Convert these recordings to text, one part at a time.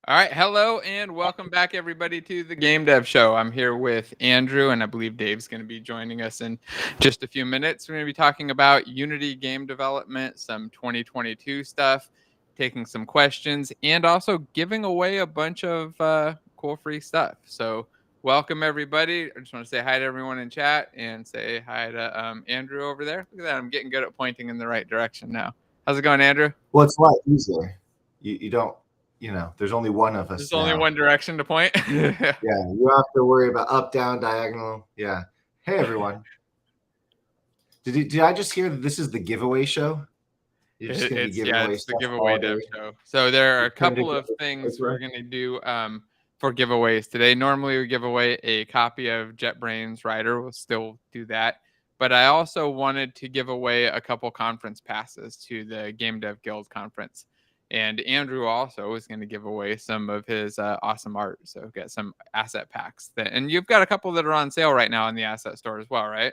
All right, hello and welcome back everybody to the Game Dev Show. I'm here with Andrew and I believe Dave's going to be joining us in just a few minutes. We're going to be talking about Unity game development, some 2022 stuff, taking some questions, and also giving away a bunch of cool free stuff. So welcome everybody. I just want to say hi to everyone in chat and say hi to Andrew over there. Look at that, I'm getting good at pointing in the right direction now. How's it going, Andrew? Well, it's a lot easier. You don't, there's only one of us. There's only one direction to point. Yeah, you don't have to worry about up, down, diagonal. Yeah. Hey, everyone. Did I just hear that this is the giveaway show? It's the giveaway dev show. So there are a couple of things we're going to do for giveaways today. Normally we give away a copy of JetBrains Rider. We'll still do that. But I also wanted to give away a couple conference passes to the Game Dev Guild conference. And Andrew also is going to give away some of his awesome art. So get some asset packs. And you've got a couple that are on sale right now in the asset store as well, right?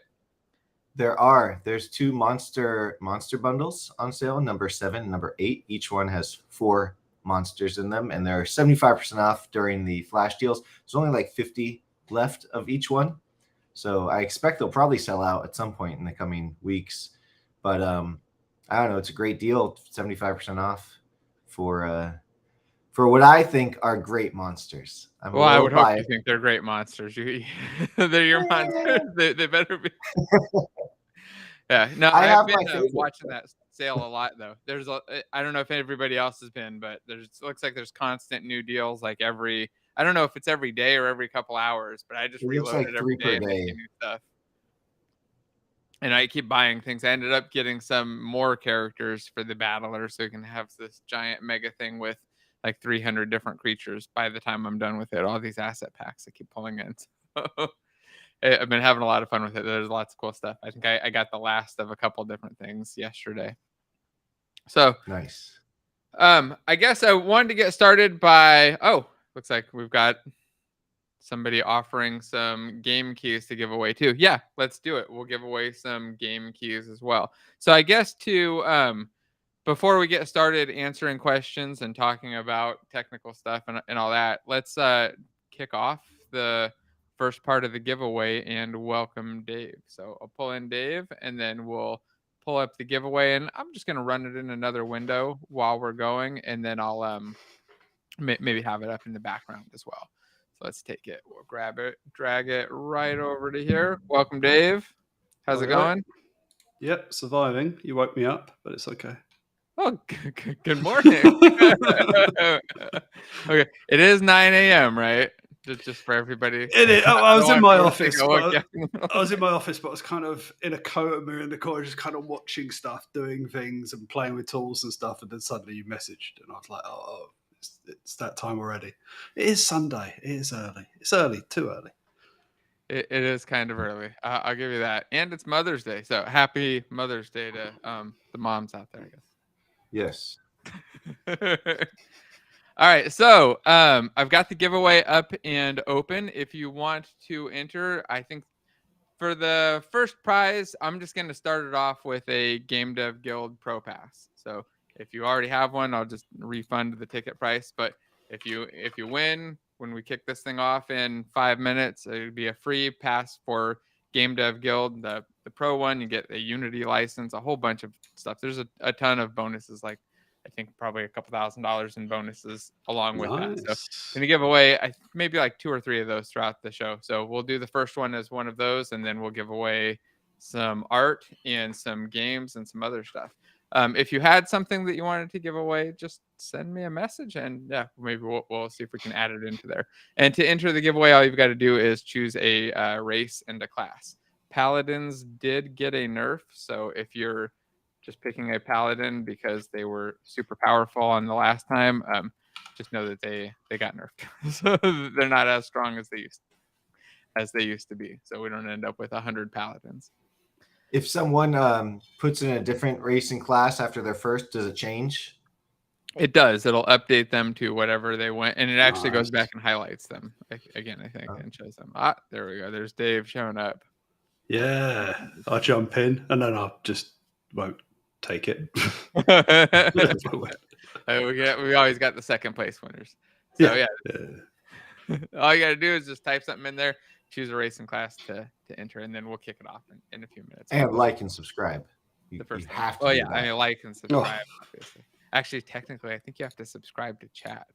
There's two monster bundles on sale, number 7 and number 8. Each one has 4 monsters in them, and they're 75% off during the flash deals. There's only like 50 left of each one. So I expect they'll probably sell out at some point in the coming weeks. But I don't know, it's a great deal, 75% off for what I think are great monsters. Well, I would hope you think they're great monsters. They're your monsters. They better be. Yeah, no, I've been watching that sale a lot though. I don't know if anybody else has been, but it looks like there's constant new deals like I don't know if it's every day or every couple hours, but I just reload it every day and make new stuff. And I keep buying things. I ended up getting some more characters for the battler, so you can have this giant mega thing with like 300 different creatures by the time I'm done with it. All these asset packs I keep pulling in. So I've been having a lot of fun with it. There's lots of cool stuff. I think I got the last of a couple different things yesterday. So nice. I guess I wanted to get started by looks like we've got somebody offering some game keys to give away too. Yeah, let's do it. We'll give away some game keys as well. So I guess before we get started answering questions and talking about technical stuff and all that, let's kick off the first part of the giveaway and welcome Dave. So I'll pull in Dave and then we'll pull up the giveaway, and I'm just going to run it in another window while we're going, and then I'll maybe have it up in the background as well. So let's take it. We'll grab it, drag it right over to here. Welcome, Dave. How's it going? Yep, surviving. You woke me up, but it's okay. Oh, good morning. Okay, it is 9 a.m., right? Just for everybody. It is. I was in my office. I was in my office, but I was kind of in a coma in the corner, just kind of watching stuff, doing things, and playing with tools and stuff. And then suddenly you messaged, and I was like, "Oh, it's that time already." It is Sunday. It is early. It's early. Too early. It is kind of early. I'll give you that. And it's Mother's Day, so happy Mother's Day to the moms out there, I guess. Yes. All right, so I've got the giveaway up and open. If you want to enter, I think for the first prize, I'm just going to start it off with a Game Dev Guild Pro Pass. So if you already have one, I'll just refund the ticket price. But if you win, when we kick this thing off in 5 minutes, it would be a free pass for Game Dev Guild. The Pro one, you get a Unity license, a whole bunch of stuff. There's a ton of bonuses, like I think probably a couple $1,000s in bonuses along with that. So I'm gonna give away maybe like 2 or 3 of those throughout the show. So we'll do the first one as one of those, and then we'll give away some art and some games and some other stuff. If you had something that you wanted to give away, just send me a message, and yeah, maybe we'll see if we can add it into there. And to enter the giveaway, all you've got to do is choose a race and a class. Paladins did get a nerf, so if you're just picking a paladin because they were super powerful on the last time, just know that they got nerfed. So they're not as strong as they used to be. So we don't end up with 100 paladins. If someone puts in a different race and class after their first, does it change? It does. It'll update them to whatever they went, and it actually goes back and highlights them again, I think, and shows them. There we go. There's Dave showing up. Yeah, I'll jump in, and then I just won't take it. We always got the second place winners. So yeah. All you got to do is just type something in there, choose a racing class to enter, and then we'll kick it off in a few minutes. And like and subscribe. The first thing. Have to. Yeah, I mean, like and subscribe, obviously. Actually, technically, I think you have to subscribe to chat.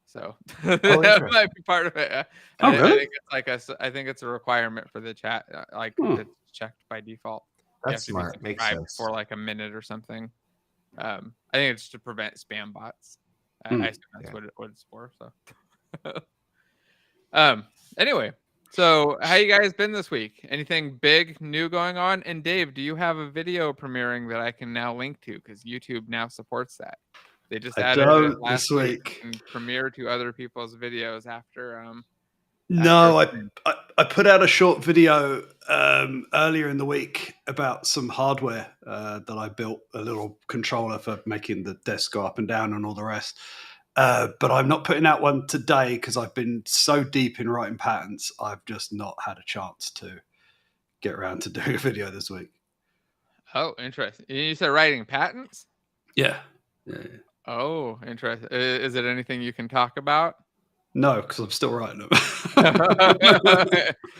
So that might be part of it. Really? I think it's a requirement for the chat. It's checked by default. That's smart. Makes sense. For like a minute or something. I think it's to prevent spam bots. I assume that's what it's for. So, anyway, so how you guys been this week? Anything big new going on? And Dave, do you have a video premiering that I can now link to? Because YouTube now supports that. They just added it last week and premiere to other people's videos after. No, I put out a short video earlier in the week about some hardware that I built, a little controller for making the desk go up and down and all the rest. But I'm not putting out one today because I've been so deep in writing patents. I've just not had a chance to get around to doing a video this week. Oh, interesting. You said writing patents? Yeah. Oh, interesting. Is it anything you can talk about? No, because I'm still writing them. You're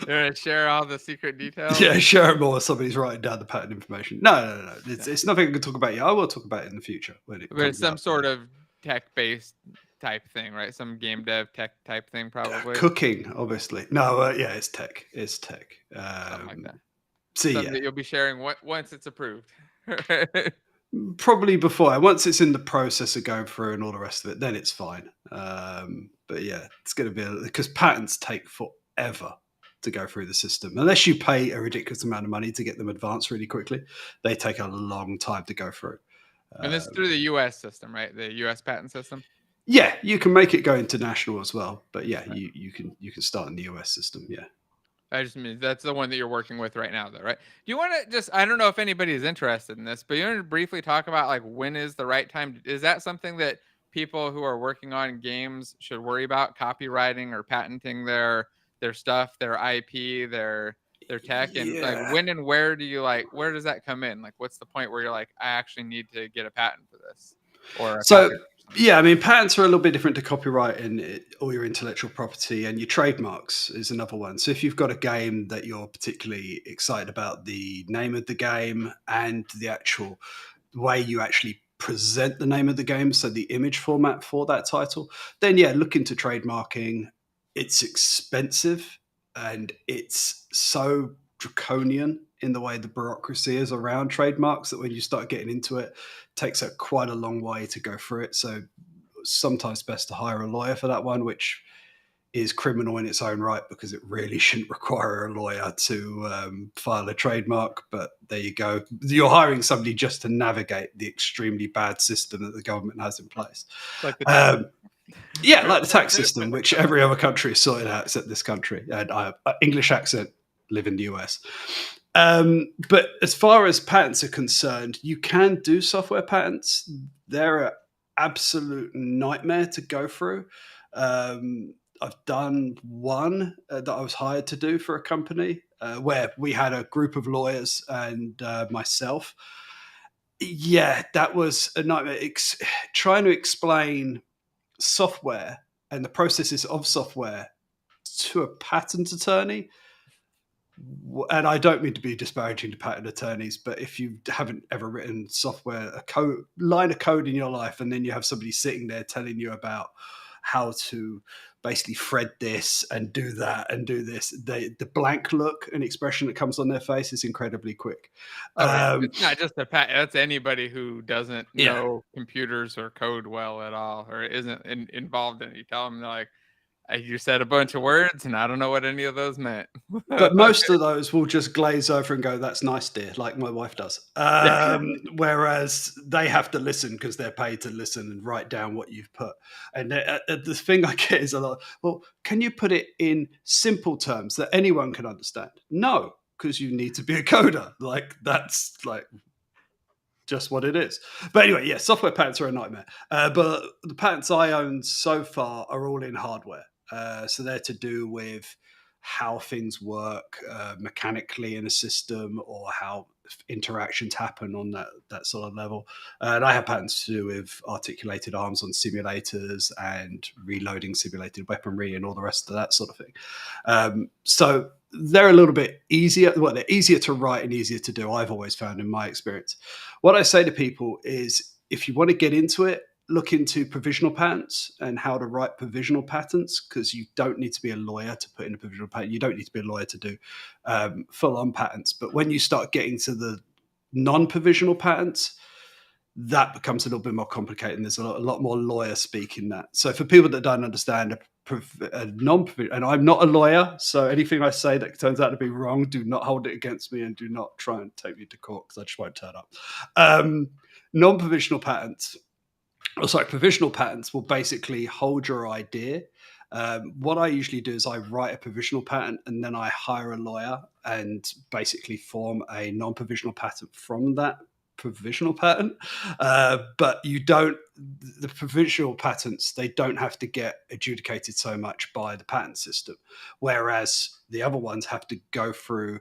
going to share all the secret details? Yeah, share them all. Somebody's writing down the patent information. No. It's nothing I can talk about yet. I will talk about it in the future. But it's some sort of tech-based type thing, right? Some game dev tech type thing, probably. Cooking, obviously. No, it's tech. It's tech. Something like that. Something that you'll be sharing once it's approved. Probably before. Once it's in the process of going through and all the rest of it, then it's fine. But yeah, it's going to be because patents take forever to go through the system. Unless you pay a ridiculous amount of money to get them advanced really quickly, they take a long time to go through. And this is through the US system, right? The US patent system? Yeah, you can make it go international as well. But yeah, right. you can start in the US system, yeah. I just mean that's the one that you're working with right now, though, right? Do you want to just, I don't know if anybody is interested in this, but you want to briefly talk about like when is the right time? Is that something that people who are working on games should worry about, copywriting or patenting their stuff, their IP, their tech? And like when and where do you where does that come in? Like what's the point where you're like, I actually need to get a patent for this? Yeah, I mean, patents are a little bit different to copyright and all your intellectual property, and your trademarks is another one. So if you've got a game that you're particularly excited about the name of the game and the actual way you actually present the name of the game, so the image format for that title, then yeah, look into trademarking. It's expensive and it's so draconian in the way the bureaucracy is around trademarks that when you start getting into it, takes quite a long way to go through it. So sometimes best to hire a lawyer for that one, which is criminal in its own right because it really shouldn't require a lawyer to file a trademark. But there you go. You're hiring somebody just to navigate the extremely bad system that the government has in place. Like the like the tax system, which every other country is sorted out except this country. And English accent, live in the US. But as far as patents are concerned, you can do software patents. They're an absolute nightmare to go through. I've done one that I was hired to do for a company where we had a group of lawyers and myself. Yeah, that was a nightmare. Trying to explain software and the processes of software to a patent attorney. And I don't mean to be disparaging to patent attorneys, but if you haven't ever written software, line of code in your life, and then you have somebody sitting there telling you about how to basically thread this and do that and do this, the blank look and expression that comes on their face is incredibly quick. It's not just a patent. That's anybody who doesn't know computers or code well at all, or isn't involved in it. You tell them, they're like, you said a bunch of words and I don't know what any of those meant. But most of those will just glaze over and go, that's nice, dear, like my wife does. Whereas they have to listen because they're paid to listen and write down what you've put. And the thing I get is a lot, well, can you put it in simple terms that anyone can understand? No, because you need to be a coder. Like that's like just what it is. But anyway, yeah, software patents are a nightmare. But the patents I own so far are all in hardware. So they're to do with how things work mechanically in a system, or how interactions happen on that sort of level. And I have patents to do with articulated arms on simulators and reloading simulated weaponry and all the rest of that sort of thing. So they're a little bit easier. Well, they're easier to write and easier to do, I've always found in my experience. What I say to people is, if you want to get into it, look into provisional patents and how to write provisional patents, because you don't need to be a lawyer to put in a provisional patent. You don't need to be a lawyer to do full-on patents. But when you start getting to the non-provisional patents, that becomes a little bit more complicated, and there's a lot more lawyer speak in that. So for people that don't understand a non-provisional, and I'm not a lawyer, so anything I say that turns out to be wrong, do not hold it against me, and do not try and take me to court, because I just won't turn up. Non-provisional patents, provisional patents will basically hold your idea. What I usually do is I write a provisional patent, and then I hire a lawyer and basically form a non-provisional patent from that provisional patent. But the provisional patents, they don't have to get adjudicated so much by the patent system, whereas the other ones have to go through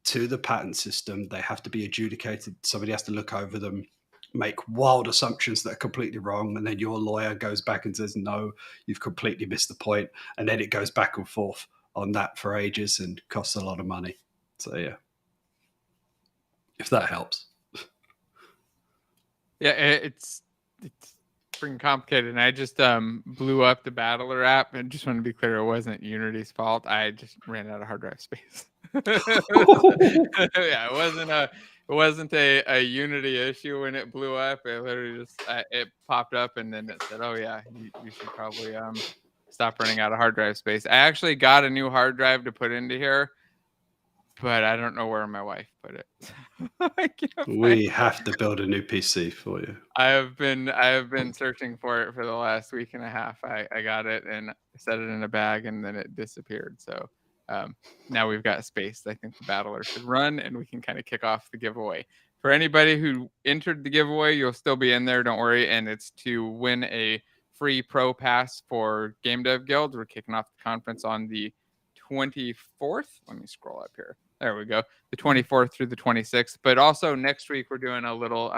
to the patent system. They have to be adjudicated. Somebody has to look over them, make wild assumptions that are completely wrong, and then your lawyer goes back and says, no, you've completely missed the point, and then it goes back and forth on that for ages and costs a lot of money. So yeah, if that helps. Yeah, it's freaking complicated, and I just blew up the Battler app, and just want to be clear, it wasn't Unity's fault. I just ran out of hard drive space. Yeah, it wasn't a Unity issue when it blew up. It literally just it popped up, and then it said, "Oh yeah, you should probably stop running out of hard drive space." I actually got a new hard drive to put into here, but I don't know where my wife put it. We have to build a new PC for you. I have been searching for it for the last week and a half. I got it and set it in a bag, and then it disappeared. So now we've got space. I think the Battler should run, and we can kind of kick off the giveaway. For anybody who entered the giveaway, you'll still be in there. Don't worry. And it's to win a free pro pass for GameDev Guild. We're kicking off the conference on the 24th. Let me scroll up here. There we go. The 24th through the 26th. But also next week, we're doing a little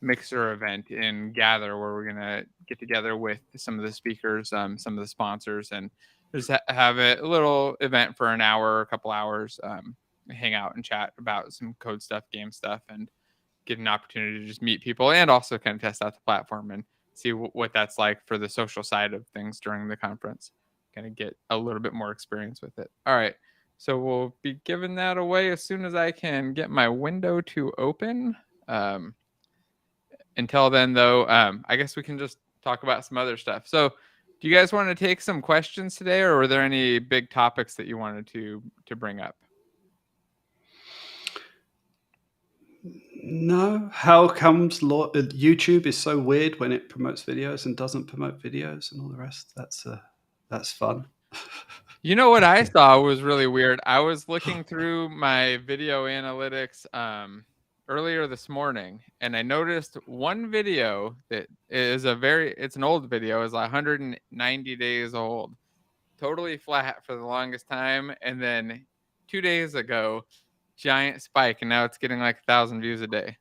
mixer event in Gather, where we're going to get together with some of the speakers, some of the sponsors, and just have a little event for an hour, a couple hours, hang out and chat about some code stuff, game stuff, and get an opportunity to just meet people and also kind of test out the platform and see what that's like for the social side of things during the conference. Kind of get a little bit more experience with it. All right. So we'll be giving that away as soon as I can get my window to open. Until then, though, I guess we can just talk about some other stuff. So do you guys want to take some questions today, or were there any big topics that you wanted to bring up? No. How comes YouTube is so weird when it promotes videos and doesn't promote videos and all the rest? That's fun. You know what I saw was really weird? I was looking through my video analytics earlier this morning, and I noticed one video that is it's an old video, is 190 days old, totally flat for the longest time, and then 2 days ago, giant spike, and now it's getting like 1,000 views a day.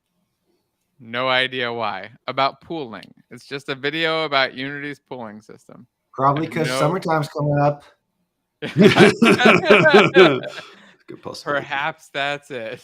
No idea why. About pooling. It's just a video about Unity's pooling system. Probably because summertime's coming up. Perhaps that's it.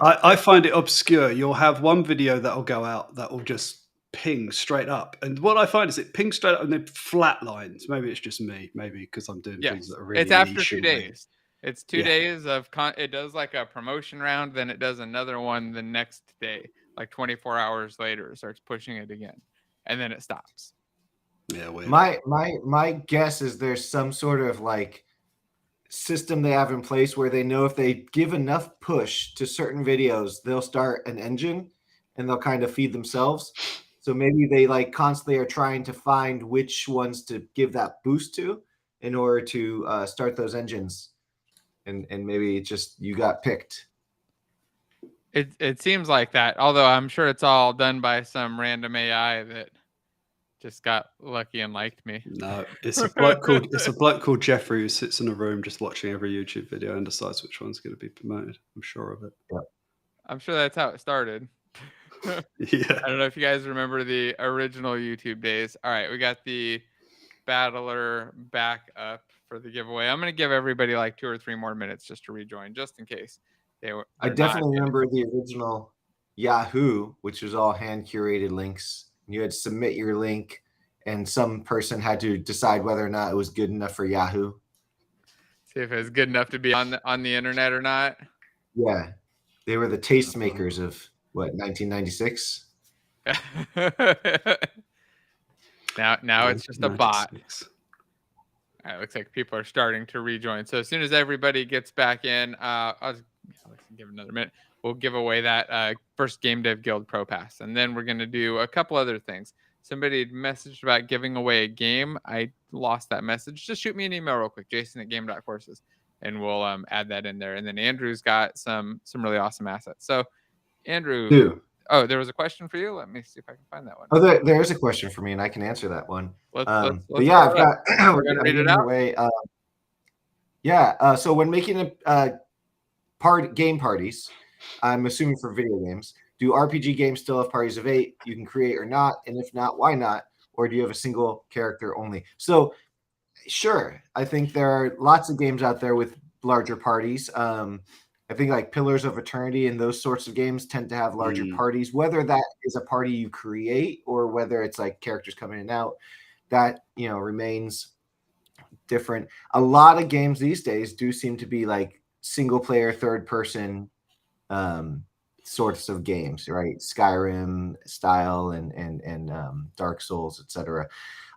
I find it obscure. You'll have one video that'll go out that will just ping straight up, and what I find is it pings straight up and then flat lines. Maybe it's just me. Maybe because I'm doing things that are really. It's after 2 days. It's 2 days of it does like a promotion round, then it does another one the next day, like 24 hours later. It starts pushing it again, and then it stops. Yeah, weird. My guess is there's some sort of like system they have in place where they know if they give enough push to certain videos, they'll start an engine and they'll kind of feed themselves. So maybe they like constantly are trying to find which ones to give that boost to in order to start those engines. And maybe just you got picked. It seems like that, although I'm sure it's all done by some random AI that just got lucky and liked me. No, it's a bloke called Jeffrey who sits in a room just watching every YouTube video and decides which one's going to be promoted. I'm sure of it. I'm sure that's how it started. Yeah. I don't know if you guys remember the original YouTube days. All right, we got the battler back up for the giveaway. I'm going to give everybody like 2 or 3 more minutes just to rejoin, just in case I definitely remember the original Yahoo, which was all hand curated links. You had to submit your link, and some person had to decide whether or not it was good enough for Yahoo. See if it's good enough to be on the internet or not. Yeah, they were the tastemakers of what, 1996. Now it's just a bot. All right, looks like people are starting to rejoin. So as soon as everybody gets back in, let's give another minute. We'll give away that first GameDev Guild Pro Pass, and then we're going to do a couple other things. Somebody messaged about giving away a game. I lost that message. Just shoot me an email real quick, jason@game.courses, and we'll add that in there. And then Andrew's got some really awesome assets. So Andrew, oh, there was a question for you. Let me see if I can find that one. Oh, there is a question for me, and I can answer that one. Let's but yeah, I've got. We're going to read it out. Away. So when making game parties, I'm assuming for video games, do RPG games still have parties of 8 you can create or not? And if not, why not? Or do you have a single character only? So sure, I think there are lots of games out there with larger parties. I think like Pillars of Eternity and those sorts of games tend to have larger parties, whether that is a party you create or whether it's like characters coming in and out, that, remains different. A lot of games these days do seem to be like single player, third person sorts of games, right? Skyrim style and Dark Souls, etc.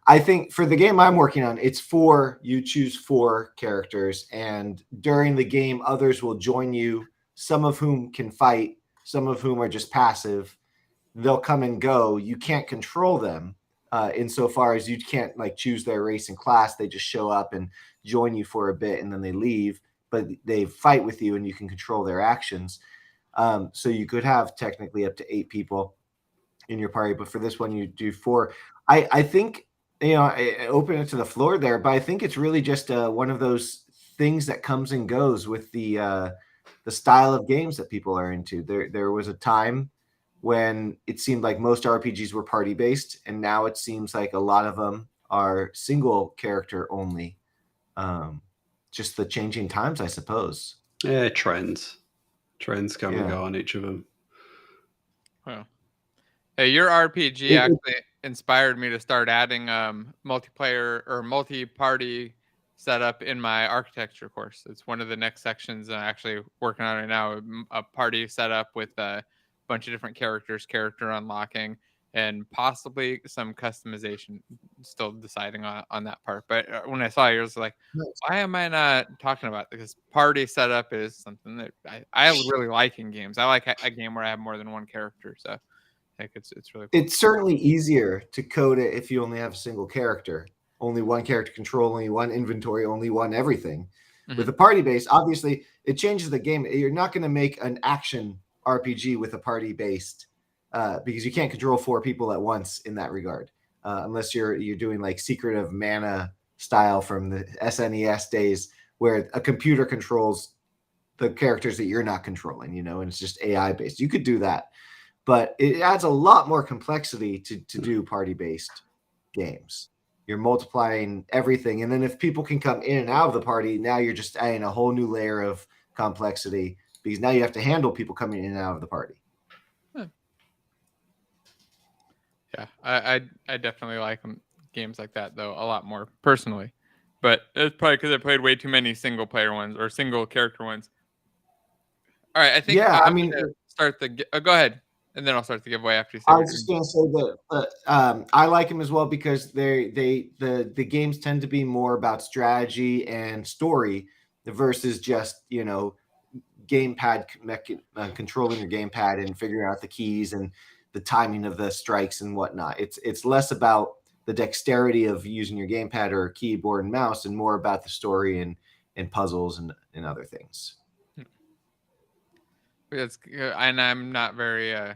I think for the game I'm working on, you choose 4 characters, and during the game, others will join you, some of whom can fight, some of whom are just passive. They'll come and go. You can't control them insofar as you can't like choose their race and class. They just show up and join you for a bit, and then they leave, but they fight with you, and you can control their actions. So you could have technically up to 8 people in your party, but for this one, you do 4. I think, I open it to the floor there, but I think it's really just one of those things that comes and goes with the style of games that people are into. There was a time when it seemed like most RPGs were party based, and now it seems like a lot of them are single character only. Just the changing times, I suppose. Yeah, trends come and go on each of them. Wow. Hey, your RPG actually inspired me to start adding multiplayer or multi-party setup in my architecture course. It's one of the next sections I'm actually working on right now, a party setup with a bunch of different characters, character unlocking, and possibly some customization. Still deciding on that part. But when I saw yours, like, why am I not talking about this? Because party setup is something that I really like in games. I like a game where I have more than one character. So I think it's really cool. It's certainly easier to code it if you only have a single character, only one character control, only one inventory, only one everything. Mm-hmm. With a party base, obviously it changes the game. You're not going to make an action RPG with a party based because you can't control 4 people at once in that regard, unless you're doing like Secret of Mana style from the SNES days where a computer controls the characters that you're not controlling, and it's just AI based. You could do that. But it adds a lot more complexity to do party-based games. You're multiplying everything. And then if people can come in and out of the party, now you're just adding a whole new layer of complexity because now you have to handle people coming in and out of the party. Yeah, I definitely like games like that, though, a lot more personally. But it's probably because I played way too many single-player ones or single-character ones. All right, I think I'm going to start the... go ahead. And then I'll start the giveaway after you say. I was just going to say that I like them as well because the games tend to be more about strategy and story versus just gamepad controlling your gamepad and figuring out the keys and the timing of the strikes and whatnot. It's less about the dexterity of using your gamepad or keyboard and mouse and more about the story and puzzles and other things. And I'm not very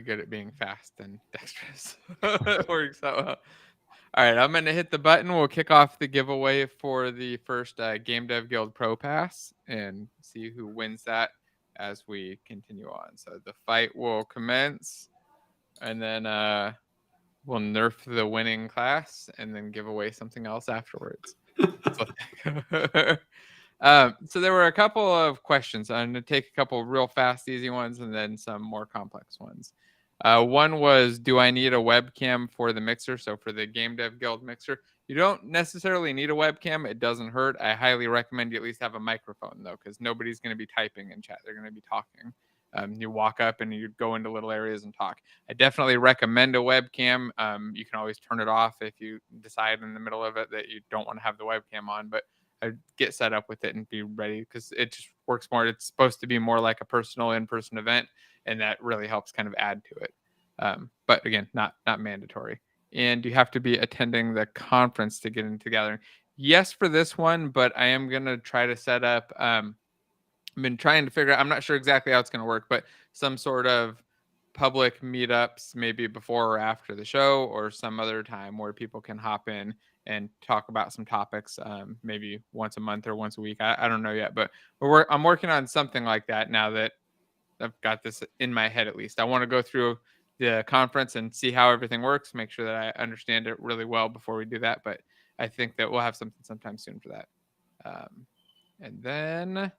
good at being fast and dexterous. It works out well. All right, I'm going to hit the button. We'll kick off the giveaway for the first GameDev Guild Pro Pass and see who wins that as we continue on. So the fight will commence, and then we'll nerf the winning class, and then give away something else afterwards. So there were a couple of questions. I'm going to take a couple real fast, easy ones, and then some more complex ones. One was, do I need a webcam for the mixer? So for the GameDev Guild mixer, you don't necessarily need a webcam. It doesn't hurt. I highly recommend you at least have a microphone, though, because nobody's going to be typing in chat. They're going to be talking. You walk up and you go into little areas and talk. I definitely recommend a webcam. You can always turn it off if you decide in the middle of it that you don't want to have the webcam on, but I'd get set up with it and be ready, because it just works more. It's supposed to be more like a personal in-person event, and that really helps kind of add to it. But again, not mandatory. And you have to be attending the conference to get into the gathering. Yes, for this one, but I am going to try to set up, I've been trying to figure out, I'm not sure exactly how it's going to work, but some sort of public meetups, maybe before or after the show, or some other time where people can hop in and talk about some topics, maybe once a month or once a week. I don't know yet, but I'm working on something like that now that I've got this in my head. At least I want to go through the conference and see how everything works, make sure that I understand it really well before we do that. But I think that we'll have something sometime soon for that. And then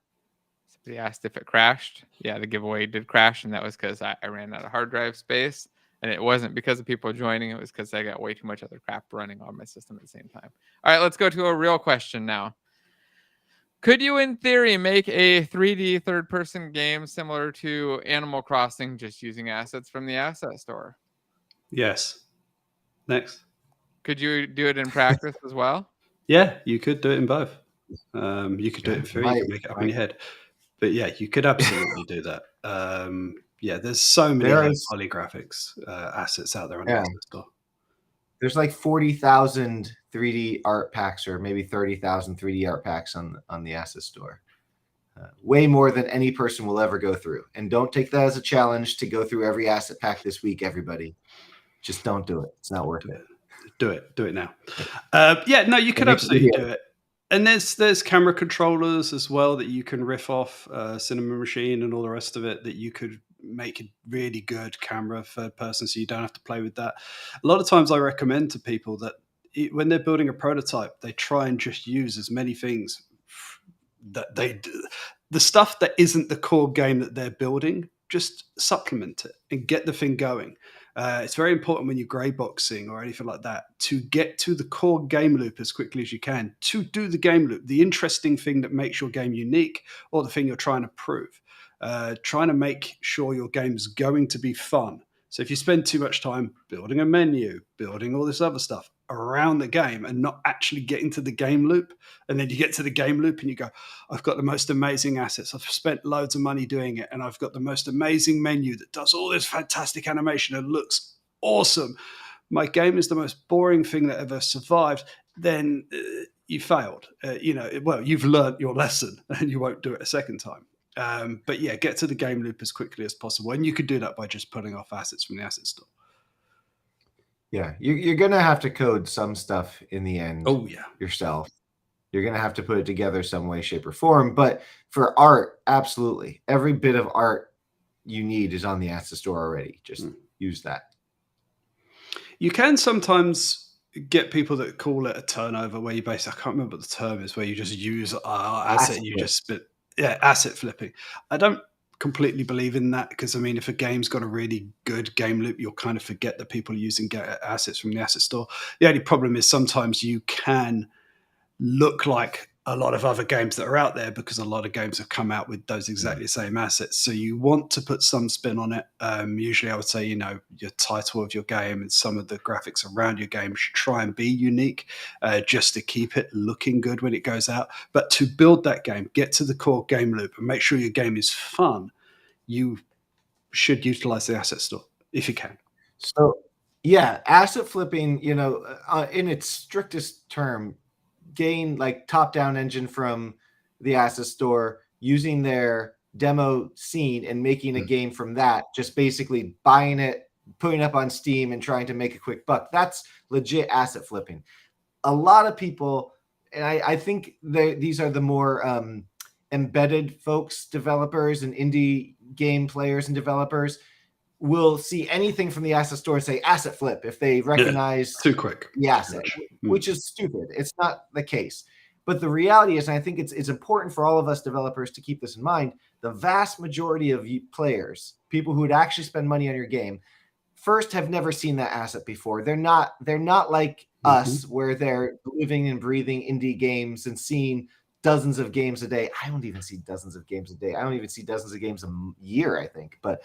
somebody asked if it crashed. Yeah, the giveaway did crash, and that was because I ran out of hard drive space. And it wasn't because of people joining. It was because I got way too much other crap running on my system at the same time. All right, let's go to a real question now. Could you, in theory, make a 3D third-person game similar to Animal Crossing, just using assets from the asset store? Yes. Next. Could you do it in practice as well? Yeah, you could do it in both. You could do it in 3, you could make it up in your head. But yeah, you could absolutely do that. Yeah, there's so many poly graphics assets out there on the asset store. There's like 40,000 3D art packs, or maybe 30,000 3D art packs on the asset store. Way more than any person will ever go through. And don't take that as a challenge to go through every asset pack this week, everybody. Just don't do it. It's not worth it. Do it now. Yeah, no, you could absolutely do it. And there's camera controllers as well that you can riff off, Cinema Machine and all the rest of it, that you could make a really good camera third person, so you don't have to play with that. A lot of times I recommend to people that when they're building a prototype, they try and just use as many things that they do. The stuff that isn't the core game that they're building, just supplement it and get the thing going. It's very important when you're grey boxing or anything like that to get to the core game loop as quickly as you can, to do the game loop, the interesting thing that makes your game unique, or the thing you're trying to prove. Trying to make sure your game's going to be fun. So if you spend too much time building a menu, building all this other stuff around the game and not actually getting to the game loop, and then you get to the game loop and you go, I've got the most amazing assets, I've spent loads of money doing it, and I've got the most amazing menu that does all this fantastic animation and looks awesome. My game is the most boring thing that ever survived. Then you failed. You've learned your lesson and you won't do it a second time. But yeah, get to the game loop as quickly as possible. And you could do that by just pulling off assets from the asset store. Yeah, you're going to have to code some stuff in the end yourself. You're going to have to put it together some way, shape, or form. But for art, absolutely. Every bit of art you need is on the asset store already. Just use that. You can sometimes get people that call it a turnover, where you basically, I can't remember what the term is, where you just use our asset, you just spit. Yeah, asset flipping. I don't completely believe in that, because I mean, if a game's got a really good game loop, you'll kind of forget that people are using assets from the asset store. The only problem is sometimes you can look like a lot of other games that are out there, because a lot of games have come out with those exactly the same assets. So you want to put some spin on it. Usually I would say, your title of your game and some of the graphics around your game should try and be unique, just to keep it looking good when it goes out. But to build that game, get to the core game loop and make sure your game is fun, you should utilize the asset store if you can. So yeah, asset flipping, in its strictest term, gain like top-down engine from the asset store, using their demo scene and making a game from that, just basically buying it, putting it up on Steam and trying to make a quick buck. That's legit asset flipping. A lot of people, and I think these are the more embedded folks, developers, and indie game players and developers will see anything from the asset store and say asset flip if they recognize too quick the asset, which is stupid. It's not the case. But the reality is, and I think it's important for all of us developers to keep this in mind, the vast majority of players, people who would actually spend money on your game, first have never seen that asset before. They're not like us, where they're living and breathing indie games and seeing dozens of games a day. I don't even see dozens of games a day. I don't even see dozens of games a year, I think. But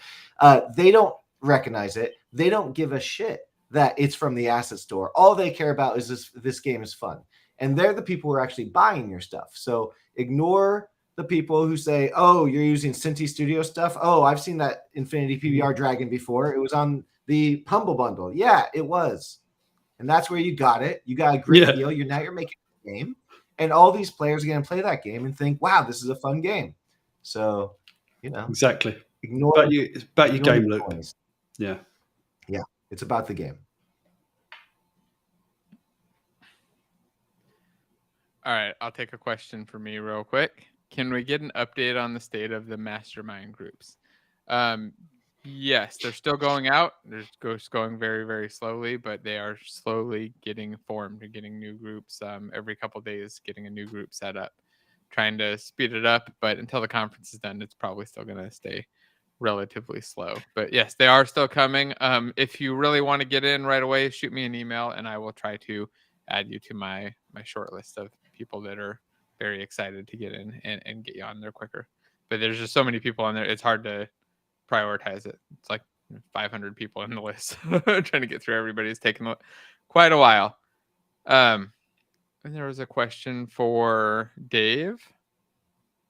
they don't recognize it. They don't give a shit that it's from the asset store. All they care about is this game is fun. And they're the people who are actually buying your stuff. So ignore the people who say, oh, you're using Cinti Studio stuff. Oh, I've seen that Infinity PBR Dragon before. It was on the Humble Bundle. Yeah, it was. And that's where you got it. You got a great deal. Now you're making a game. And all these players are going to play that game and think, wow, this is a fun game. So, Exactly. Ignore it's about your game loop. Noise. Yeah. Yeah. It's about the game. All right, I'll take a question for me real quick. Can we get an update on the state of the mastermind groups? Yes, they're still going out. They're just going very, very slowly, but they are slowly getting formed and getting new groups every couple of days, getting a new group set up, trying to speed it up. But until the conference is done, it's probably still going to stay relatively slow. But yes, they are still coming. If you really want to get in right away, shoot me an email and I will try to add you to my short list of people that are very excited to get in and get you on there quicker. But there's just so many people on there, it's hard to prioritize it. It's like 500 people in the list. Trying to get through everybody's taking quite a while. And there was a question for Dave.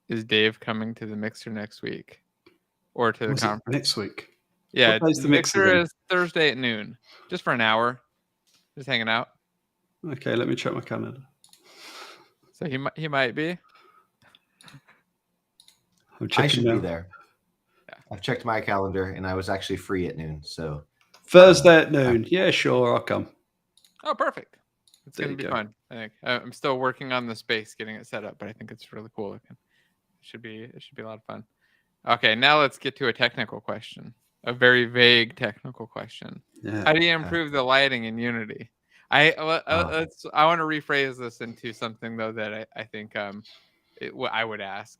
Is Dave coming to the Mixer next week or to the conference next week? Yeah, the Mixer is Thursday at noon, just for an hour, just hanging out. Okay, let me check my calendar. So he might be. I should be there. Yeah. I've checked my calendar and I was actually free at noon. So Thursday at noon. Yeah, sure, I'll come. Oh, perfect. It's going to be fun. I think I'm still working on the space, getting it set up, but I think it's really cool looking. It should be a lot of fun. Okay, now let's get to a technical question. A very vague technical question. Yeah. How do you improve the lighting in Unity? I want to rephrase this into something though that I think I would ask.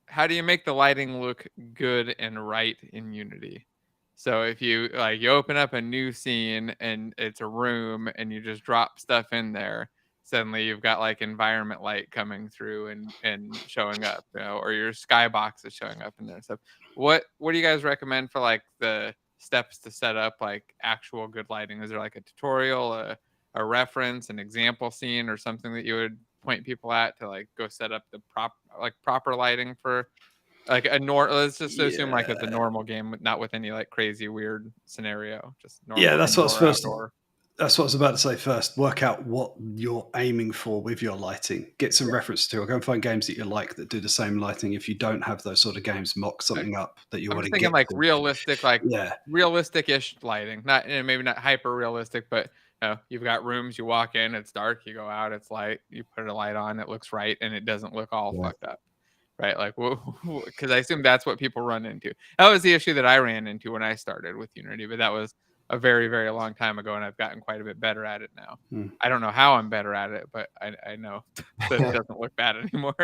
How do you make the lighting look good and right in Unity? So if you open up a new scene and it's a room and you just drop stuff in there, suddenly you've got like environment light coming through and showing up, or your skybox is showing up in there and stuff. What do you guys recommend for like the steps to set up like actual good lighting? Is there like a tutorial, a reference, an example scene, or something that you would point people at to like go set up the proper lighting for like let's just assume like it's a normal game, not with any like crazy weird scenario, just normal. Yeah, that's what's first. That's what I was about to say first. Work out what you're aiming for with your lighting. Get some reference to it. Go and find games that you like that do the same lighting. If you don't have those sort of games, mock something up that you want to get. I'm thinking like realistic, realistic-ish lighting. Not maybe not hyper realistic, but you've got rooms. You walk in, it's dark. You go out, it's light. You put a light on, it looks right, and it doesn't look all fucked up. Right, like because I assume that's what people run into. That was the issue that I ran into when I started with Unity, but that was a very, very long time ago, and I've gotten quite a bit better at it now. I don't know how I'm better at it, but I know that it doesn't look bad anymore.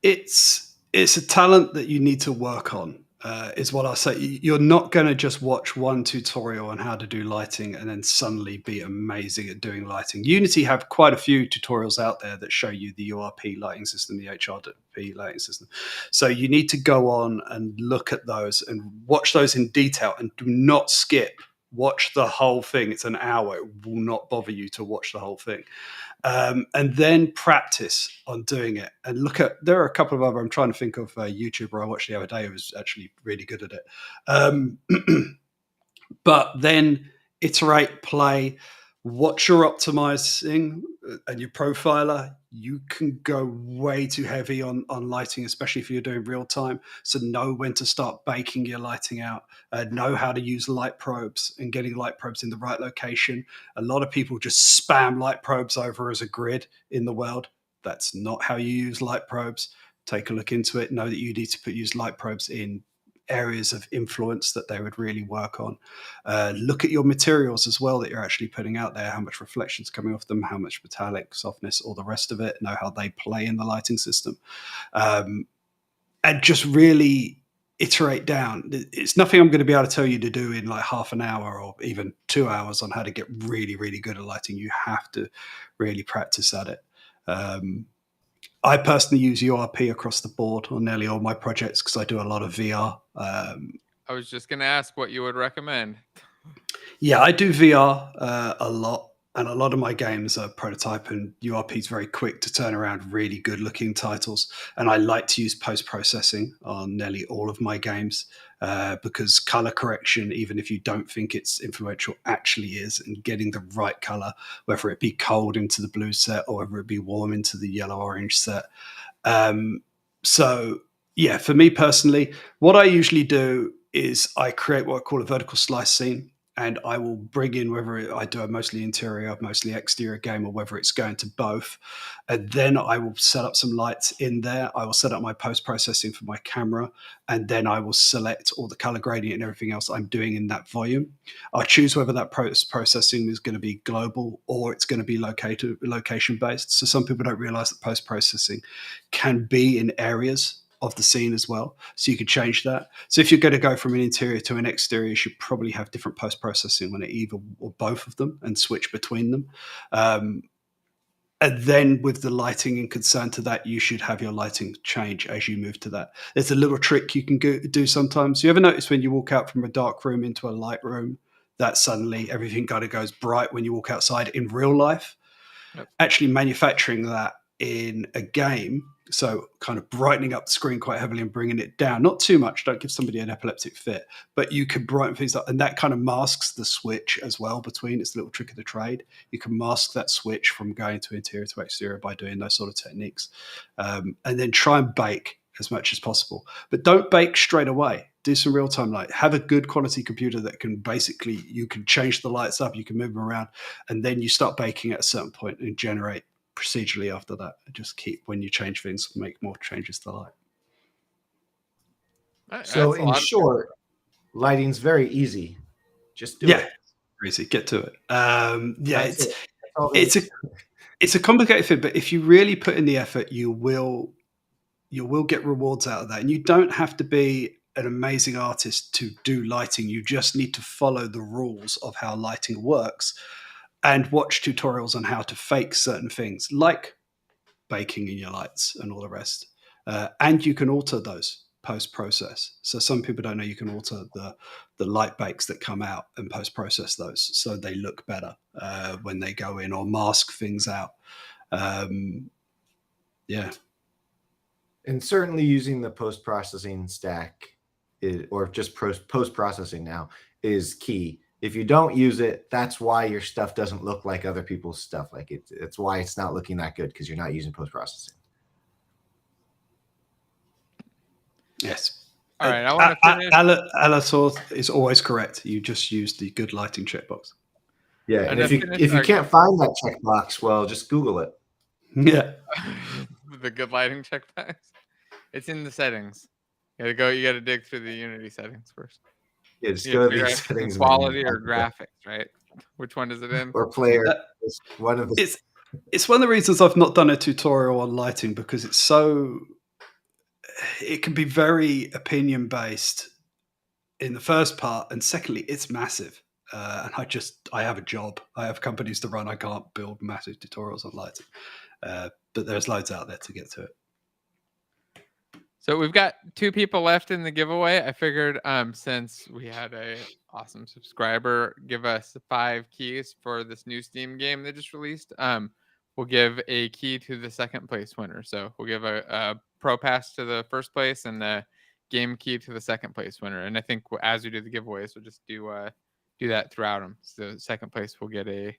It's a talent that you need to work on, is what I say. You're not going to just watch one tutorial on how to do lighting and then suddenly be amazing at doing lighting. Unity have quite a few tutorials out there that show you the URP lighting system, the HRP lighting system. So you need to go on and look at those and watch those in detail and do not skip. Watch the whole thing. It's an hour. It will not bother you to watch the whole thing. And then practice on doing it. And there are a couple of other, I'm trying to think of a YouTuber I watched the other day who was actually really good at it. But then iterate, play, watch your optimizing and your profiler. You can go way too heavy on lighting, especially if you're doing real time. So know when to start baking your lighting out. Know how to use light probes and getting light probes in the right location. A lot of people just spam light probes over as a grid in the world. That's not how you use light probes. take a look into it. Know that you need to use light probes in areas of influence that they would really work on. Look at your materials as well that you're actually putting out there, how much reflection's coming off them, how much metallic, softness, all the rest of it. Know how they play in the lighting system. And just really iterate down. It's nothing I'm going to be able to tell you to do in like half an hour or even 2 hours on how to get really, really good at lighting. You have to really practice at it. I personally use URP across the board on nearly all my projects because I do a lot of VR. I was just going to ask what you would recommend. Yeah, I do VR a lot. And a lot of my games are prototype, and URP is very quick to turn around really good looking titles. And I like to use post-processing on nearly all of my games because color correction, even if you don't think it's influential, actually is. And getting the right color, whether it be cold into the blue set or whether it be warm into the yellow-orange set. So, yeah, for me personally, what I usually do is I create what I call a vertical slice scene. And I will bring in whether I do a mostly interior, mostly exterior game, or whether it's going to both. And then I will set up some lights in there. I will set up my post-processing for my camera. And then I will select all the color gradient and everything else I'm doing in that volume. I'll choose whether that post-processing is going to be global or it's going to be location-based. So some people don't realize that post-processing can be in areas of the scene as well. So you could change that. So if you're going to go from an interior to an exterior, you should probably have different post-processing on it, either or both of them, and switch between them. And then with the lighting in concern to that, you should have your lighting change as you move to that. There's a little trick you can do sometimes. You ever notice when you walk out from a dark room into a light room, that suddenly everything kind of goes bright when you walk outside in real life? Yep. Actually manufacturing that in a game, so kind of brightening up the screen quite heavily and bringing it down, not too much, don't give somebody an epileptic fit, but you can brighten things up, and that kind of masks the switch as well between. It's a little trick of the trade. You can mask that switch from going to interior to exterior by doing those sort of techniques, and then try and bake as much as possible, but don't bake straight away. Do some real-time light. Have a good quality computer that can basically, you can change the lights up, you can move them around, and then you start baking at a certain point and generate procedurally after that. Just keep, when you change things, make more changes to light. So in short, lighting's very easy. Just do it. Easy. Get to it. It's a complicated thing, but if you really put in the effort, you will get rewards out of that. And you don't have to be an amazing artist to do lighting. You just need to follow the rules of how lighting works and watch tutorials on how to fake certain things, like baking in your lights and all the rest. And you can alter those post-process. So some people don't know you can alter the light bakes that come out and post-process those so they look better when they go in, or mask things out. Yeah. And certainly using the post-processing stack or just post-processing now is key. If you don't use it, that's why your stuff doesn't look like other people's stuff. Like it's why it's not looking that good, because you're not using post-processing. Yes. All right. I want to finish. Alator is always correct. You just use the good lighting checkbox. Yeah. And if you can't find that checkbox, well, just Google it. Yeah. The good lighting checkbox. It's in the settings. You gotta dig through the Unity settings first. Yeah, just go to the settings. Quality or graphics, right? Which one is it in? Or player. It's one of the. It's one of the reasons I've not done a tutorial on lighting, because it can be very opinion based in the first part, and secondly, it's massive. And I have a job. I have companies to run. I can't build massive tutorials on lighting. But there's loads out there to get to it. So we've got 2 people left in the giveaway. I figured since we had a awesome subscriber give us 5 keys for this new Steam game they just released, we'll give a key to the second place winner. So we'll give a pro pass to the first place and the game key to the second place winner. And I think as we do the giveaways, we'll just do that throughout them. So second place will get a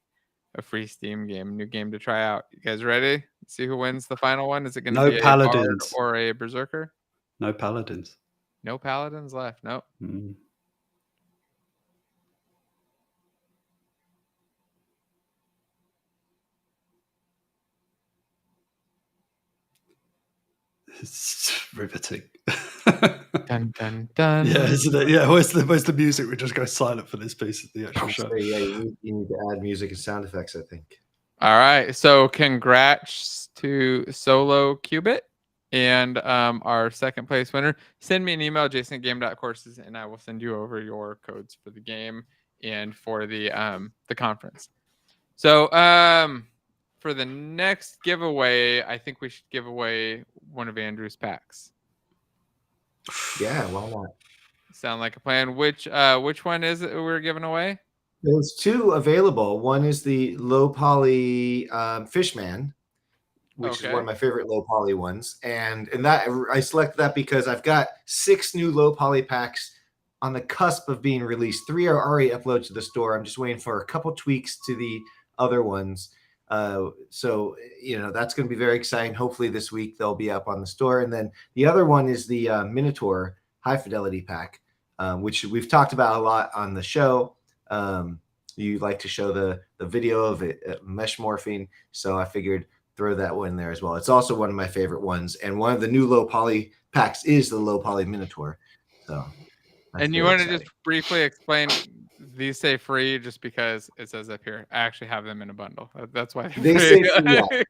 free Steam game, new game to try out. You guys ready? Let's see who wins the final one. Is it going to be Paladins. a Bard or a Berserker? No Paladins. No Paladins left. Nope. It's riveting. Dun dun dun. Yeah, isn't it? Yeah, where's the music? We just go silent for this piece of the actual show. So, yeah, you need to add music and sound effects, I think. All right. So congrats to Solo Qubit and our second place winner. Send me an email, jason@game.courses, and I will send you over your codes for the game and for the conference. So for the next giveaway, I think we should give away one of Andrew's packs. Yeah, why not? Sound like a plan. Which one is it we're giving away? There's two available. One is the low poly Fishman, which is one of my favorite low poly ones. And that I selected that because I've got 6 new low poly packs on the cusp of being released. 3 are already uploaded to the store. I'm just waiting for a couple tweaks to the other ones. So, that's going to be very exciting. Hopefully this week they'll be up on the store. And then the other one is the Minotaur high fidelity pack, which we've talked about a lot on the show. You like to show the video of it, mesh morphing. So I figured throw that one in there as well. It's also one of my favorite ones. And one of the new low poly packs is the low poly Minotaur. So, and you want to just briefly explain, these say free just because it says up here, I actually have them in a bundle. That's why they say free. Yeah.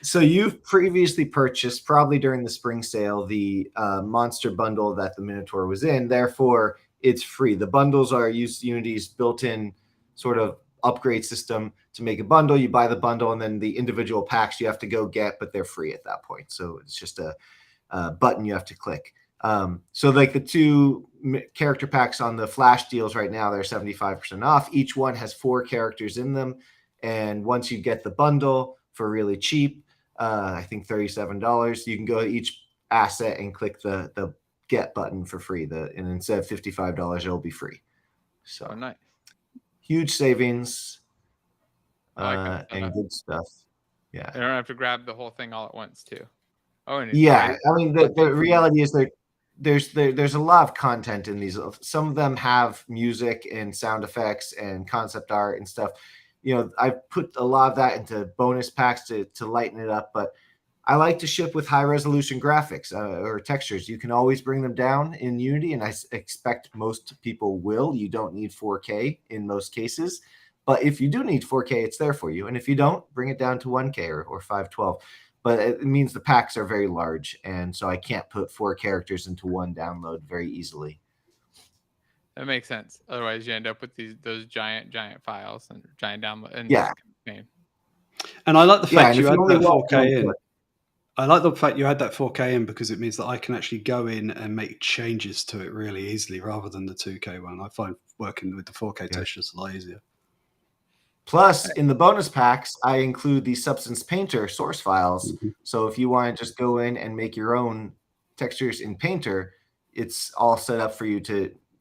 So you've previously purchased, probably during the spring sale, the monster bundle that the Minotaur was in. Therefore, it's free. The bundles are Unity's built-in sort of upgrade system to make a bundle. You buy the bundle, and then the individual packs you have to go get, but they're free at that point. So it's just a button you have to click. So like the 2 character packs on the flash deals right now, they're 75% off. Each one has 4 characters in them. And once you get the bundle for really cheap, I think $37, you can go to each asset and click the get button for free. And instead of $55, it'll be free. So nice. Huge savings and good stuff. Yeah. I don't have to grab the whole thing all at once too. Oh, and yeah. I mean, the reality is that there's a lot of content in these. Some of them have music and sound effects and concept art and stuff. I put a lot of that into bonus packs to lighten it up, but I like to ship with high resolution graphics or textures. You can always bring them down in Unity, and I expect most people will. You don't need 4K in most cases, but if you do need 4K, it's there for you. And if you don't, bring it down to 1K or 512. But it means the packs are very large, and so I can't put 4 characters into one download very easily. That makes sense. Otherwise, you end up with those giant files and giant download. And yeah. And I like the fact you had that 4K in. I like the fact you had that 4K in because it means that I can actually go in and make changes to it really easily rather than the 2K one. I find working with the 4K textures a lot easier. Plus, in the bonus packs, I include the Substance Painter source files. Mm-hmm. So if you want to just go in and make your own textures in Painter, it's all set up for you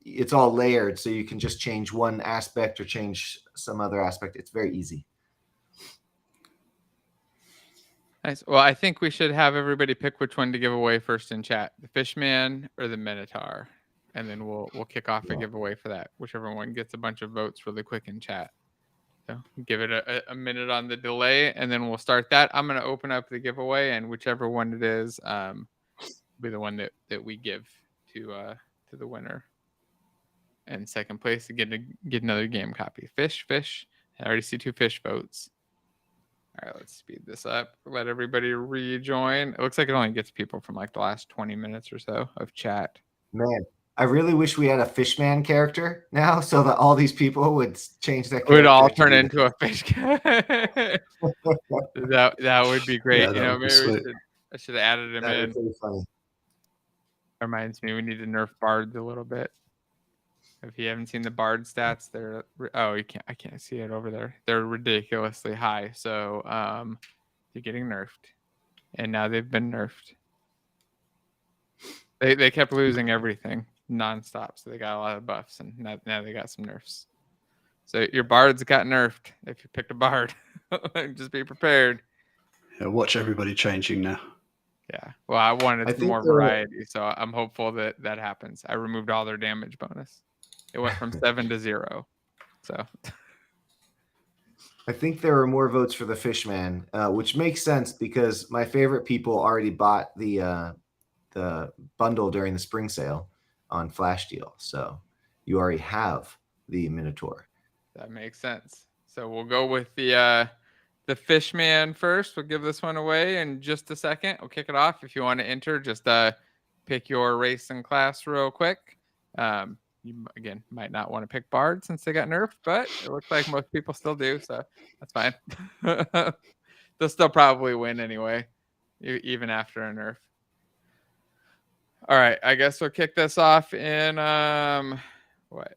it's all layered. So you can just change one aspect or change some other aspect. It's very easy. Nice. Well, I think we should have everybody pick which one to give away first in chat, the Fishman or the Minotaur. And then we'll kick off a giveaway for that. Whichever one gets a bunch of votes really quick in chat. So give it a minute on the delay, and then we'll start that. I'm going to open up the giveaway, and whichever one it is will be the one that we give to the winner. And second place to get another game copy. Fish. I already see 2 fish votes. All right, let's speed this up. Let everybody rejoin. It looks like it only gets people from like the last 20 minutes or so of chat. Man, I really wish we had a Fishman character now so that all these people would change their character. Would all turn into a fish. that would be great. Yeah, maybe I should have added him in. Really funny. Reminds me, we need to nerf bards a little bit. If you haven't seen the bard stats, I can't see it over there. They're ridiculously high. So they're getting nerfed. And now they've been nerfed. They kept losing everything nonstop. So they got a lot of buffs, and now they got some nerfs. So your bards got nerfed if you picked a bard. Just be prepared. Yeah, watch everybody changing now. Yeah. Well, I wanted more variety, so I'm hopeful that happens. I removed all their damage bonus. It went from 7 to 0. So I think there were more votes for the Fishman, which makes sense because my favorite people already bought the bundle during the spring sale on Flash Deal, so you already have the Minotaur. That makes sense. So we'll go with the Fishman first. We'll give this one away in just a second. We'll kick it off. If you want to enter, just pick your race and class real quick. You, again, might not want to pick Bard since they got nerfed, but it looks like most people still do, so that's fine. They'll still probably win anyway, even after a nerf. All right, I guess we'll kick this off in what?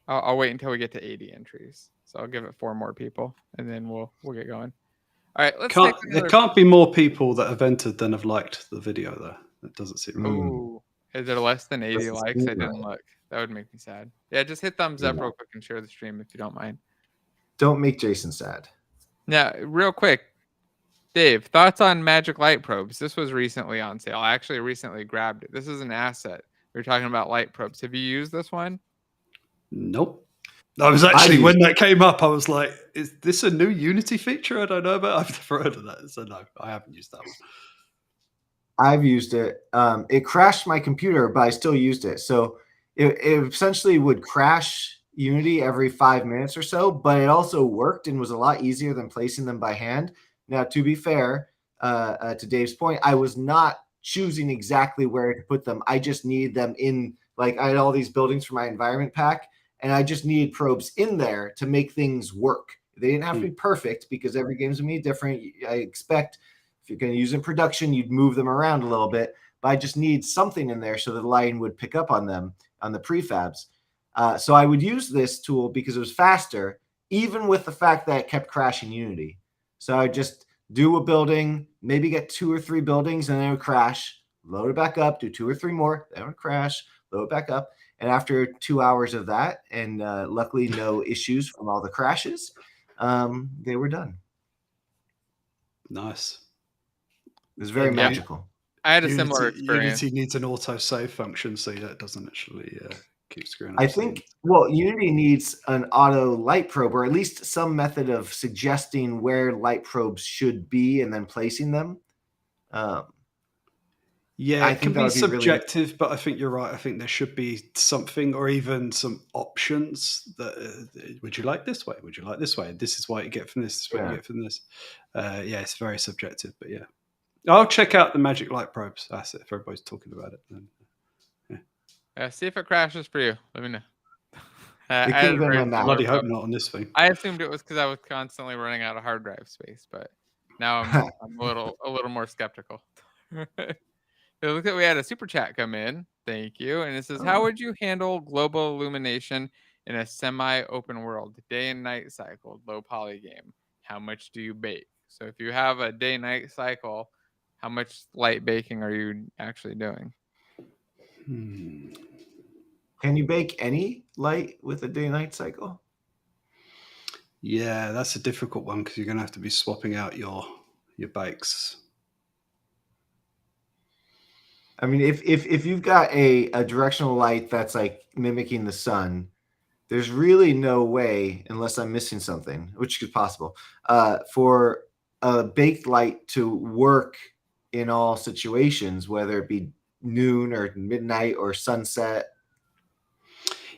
I'll wait until we get to 80 entries. So I'll give it 4 more people, and then we'll get going. All right, let's take there can't be more people that have entered than have liked the video, though. That doesn't seem right. Ooh, is there less than 80 likes? I didn't look. That would make me sad. Yeah, just hit thumbs up real quick and share the stream if you don't mind. Don't make Jason sad. Now, real quick, Dave, thoughts on Magic Light Probes? This was recently on sale. I actually recently grabbed it. This is an asset. We were talking about light probes. Have you used this one? Nope. I was actually, when that came up, I was like, is this a new Unity feature I don't know about? I've never heard of that. So no, I haven't used that one. I've used it. It crashed my computer, but I still used it. So it essentially would crash Unity every 5 minutes or so, but it also worked and was a lot easier than placing them by hand. Now, to be fair, to Dave's point, I was not choosing exactly where to put them. I just needed them in, like, I had all these buildings for my environment pack, and I just needed probes in there to make things work. They didn't have to be perfect because every game's going to be different. I expect if you're going to use in production, you'd move them around a little bit, but I just need something in there so that the lighting would pick up on them on the prefabs. So I would use this tool because it was faster, even with the fact that it kept crashing Unity. So I just do a building, maybe get 2 or 3 buildings, and then it would crash, load it back up, do 2 or 3 more, then it would crash, load it back up. And after 2 hours of that, and luckily no issues from all the crashes, they were done. Nice. It was very magical. I had a similar experience. Unity needs an auto-save function so that doesn't actually keep screwing up. I think, well, Unity needs an auto light probe, or at least some method of suggesting where light probes should be and then placing them. Yeah, it can be subjective, really... but I think you're right. I think there should be something, or even some options that would you like this way? Would you like this way? This is what you get from this. This is what you get from this. Yeah, it's very subjective, but yeah. I'll check out the Magic Light Probes asset if everybody's talking about it. Then, see if it crashes for you. Let me know. I bloody hope not on this thing. I assumed it was because I was constantly running out of hard drive space, but now I'm a little more skeptical. It looks like we had a super chat come in. Thank you. And it says, how would you handle global illumination in a semi-open world, day and night cycle, low poly game? How much do you bake? So if you have a day-night cycle, how much light baking are you actually doing? Can you bake any light with a day-night cycle? Yeah, that's a difficult one because you're going to have to be swapping out your bakes. I mean, if you've got a directional light that's like mimicking the sun, there's really no way, unless I'm missing something, which is possible, for a baked light to work in all situations, whether it be noon or midnight or sunset.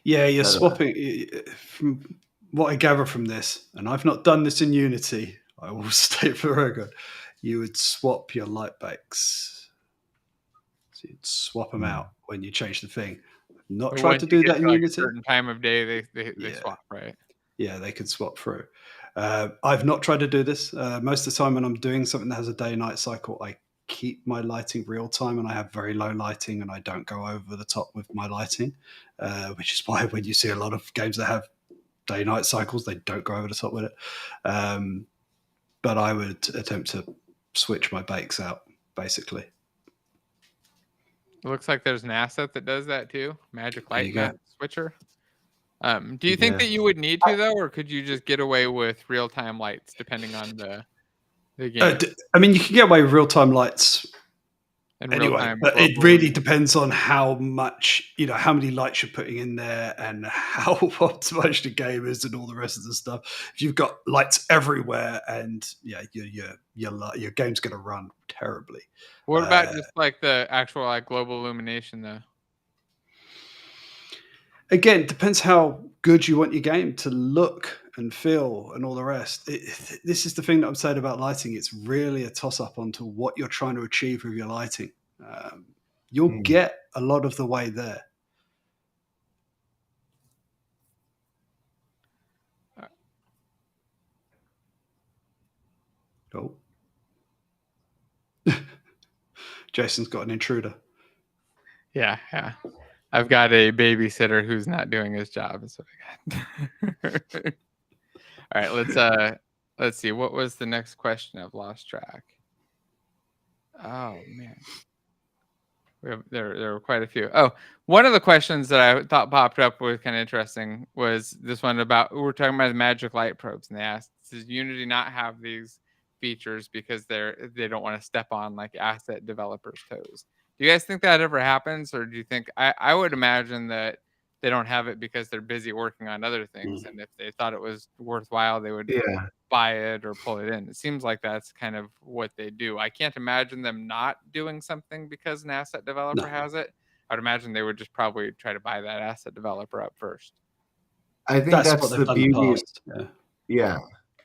Yeah, you're swapping. From what I gather from this, and I've not done this in Unity, I will state for record, you would swap your light bakes. So you'd swap them out when you change the thing. Not tried to do that in Unity. A certain time of day, they swap, right? Yeah, they could swap through. I've not tried to do this. Most of the time when I'm doing something that has a day-night cycle, I keep my lighting real time, and I have very low lighting, and I don't go over the top with my lighting, which is why when you see a lot of games that have day-night cycles, they don't go over the top with it. But I would attempt to switch my bakes out, basically. It looks like there's an asset that does that too. Magic Light Map Switcher. Do you think that you would need to though, or could you just get away with real-time lights depending on the game? I mean, you can get away with real-time lights in anyway, real time. but it really depends on how much, how many lights you're putting in there and how optimized the game is and all the rest of the stuff. If you've got lights everywhere, and your game's going to run terribly. What about just like the actual like global illumination though? Again, it depends how good you want your game to look and feel and all the rest. This is the thing that I'm saying about lighting. It's really a toss-up onto what you're trying to achieve with your lighting. You'll get a lot of the way there. Oh. Jason's got an intruder. Yeah. I've got a babysitter who's not doing his job. Is what I got. All right, let's see. What was the next question? I've lost track. Oh man, there were quite a few. Oh, one of the questions that I thought popped up was kind of interesting was this one about we're talking about the magic light probes, and they asked, does Unity not have these features because they don't want to step on like asset developers' toes? Do you guys think that ever happens, or do you think I would imagine that they don't have it because they're busy working on other things, and if they thought it was worthwhile, they would buy it or pull it in. It seems like that's kind of what they do. I can't imagine them not doing something because an asset developer has it. I would imagine they would just probably try to buy that asset developer up first. I think that's the beauty. Yeah.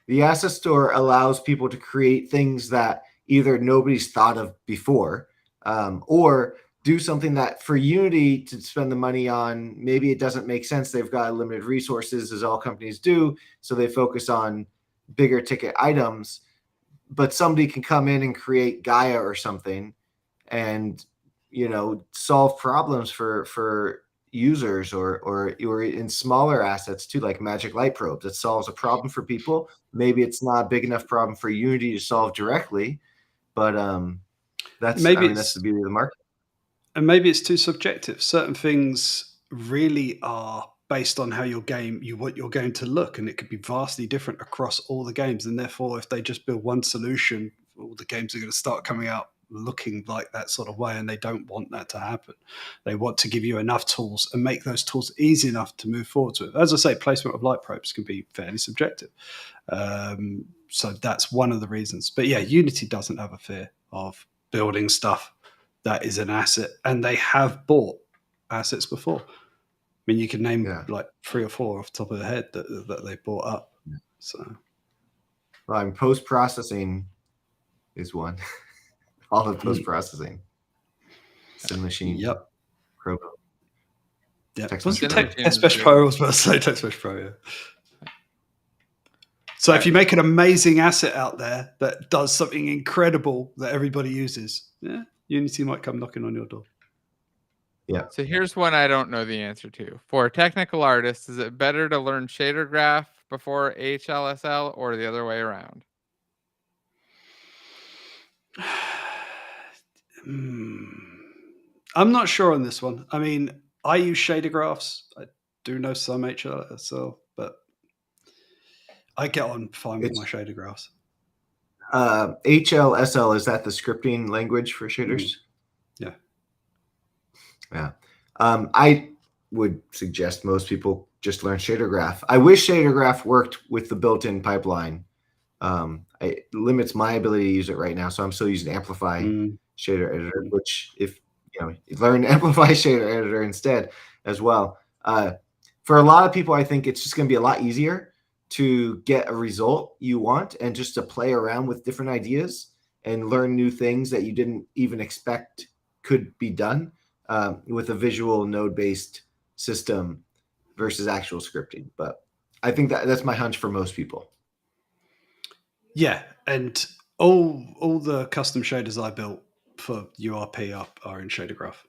The asset store allows people to create things that either nobody's thought of before, or do something that for Unity to spend the money on, maybe it doesn't make sense. They've got limited resources, as all companies do, so they focus on bigger ticket items. But somebody can come in and create Gaia or something and, solve problems for users or in smaller assets too, like magic light probes. It solves a problem for people. Maybe it's not a big enough problem for Unity to solve directly, but that's the beauty of the market. And maybe it's too subjective. Certain things really are based on how you want your game to look, and it could be vastly different across all the games. And therefore, if they just build one solution, all the games are going to start coming out looking like that sort of way, and they don't want that to happen. They want to give you enough tools and make those tools easy enough to move forward with. As I say, placement of light probes can be fairly subjective. So that's one of the reasons. But yeah, Unity doesn't have a fear of building stuff that is an asset, and they have bought assets before. I mean, you can name like 3 or 4 off the top of the head that they bought up. So, well, post-processing is one. All the post-processing. Sin Machine. Yep. Pro. Yeah. Text Mesh Pro, I was about to say Text Mesh Pro, yeah. So if you make an amazing asset out there that does something incredible that everybody uses, Unity might come knocking on your door. Yeah. So here's one I don't know the answer to. For technical artists, is it better to learn shader graph before HLSL or the other way around? I'm not sure on this one. I mean, I use shader graphs. I do know some HLSL, but I get on fine with my shader graphs. HLSL, is that the scripting language for shaders? Yeah. Yeah. I would suggest most people just learn shader graph. I wish shader graph worked with the built-in pipeline. It limits my ability to use it right now, so I'm still using Amplify shader editor, which if you learn Amplify shader editor instead as well. For a lot of people, I think it's just going to be a lot easier to get a result you want and just to play around with different ideas and learn new things that you didn't even expect could be done with a visual node-based system versus actual scripting. But I think that's my hunch for most people. Yeah, and all the custom shaders I built for URP are in shader graph.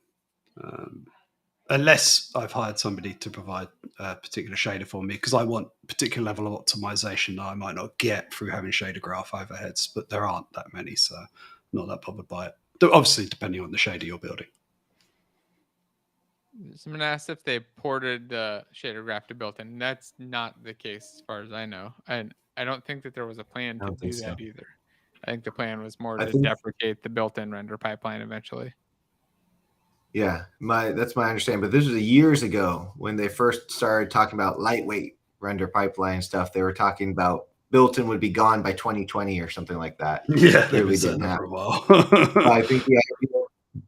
Unless I've hired somebody to provide a particular shader for me, because I want a particular level of optimization that I might not get through having shader graph overheads, but there aren't that many, so I'm not that bothered by it. Obviously, depending on the shader you're building. Someone asked if they ported shader graph to built-in. That's not the case as far as I know. And I don't think that there was a plan to do that either. I think the plan was more to deprecate the built-in render pipeline eventually. Yeah, that's my understanding. But this was years ago when they first started talking about lightweight render pipeline stuff. They were talking about built-in would be gone by 2020 or something like that. Yeah, clearly didn't happen for a while. I think the idea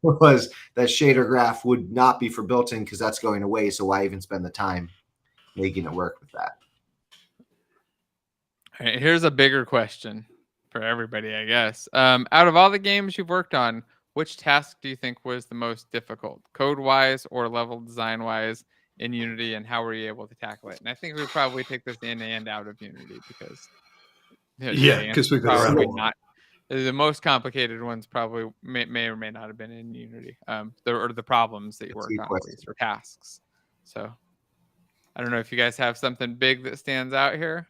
was that shader graph would not be for built-in because that's going away. So why even spend the time making it work with that? All right, here's a bigger question for everybody, I guess. Out of all the games you've worked on, which task do you think was the most difficult, code-wise or level design-wise in Unity, and how were you able to tackle it? And I think we probably take this in and out of Unity because because we've been probably not. The most complicated ones probably may or may not have been in Unity, or the problems that you worked on, at least, or tasks. So I don't know if you guys have something big that stands out here.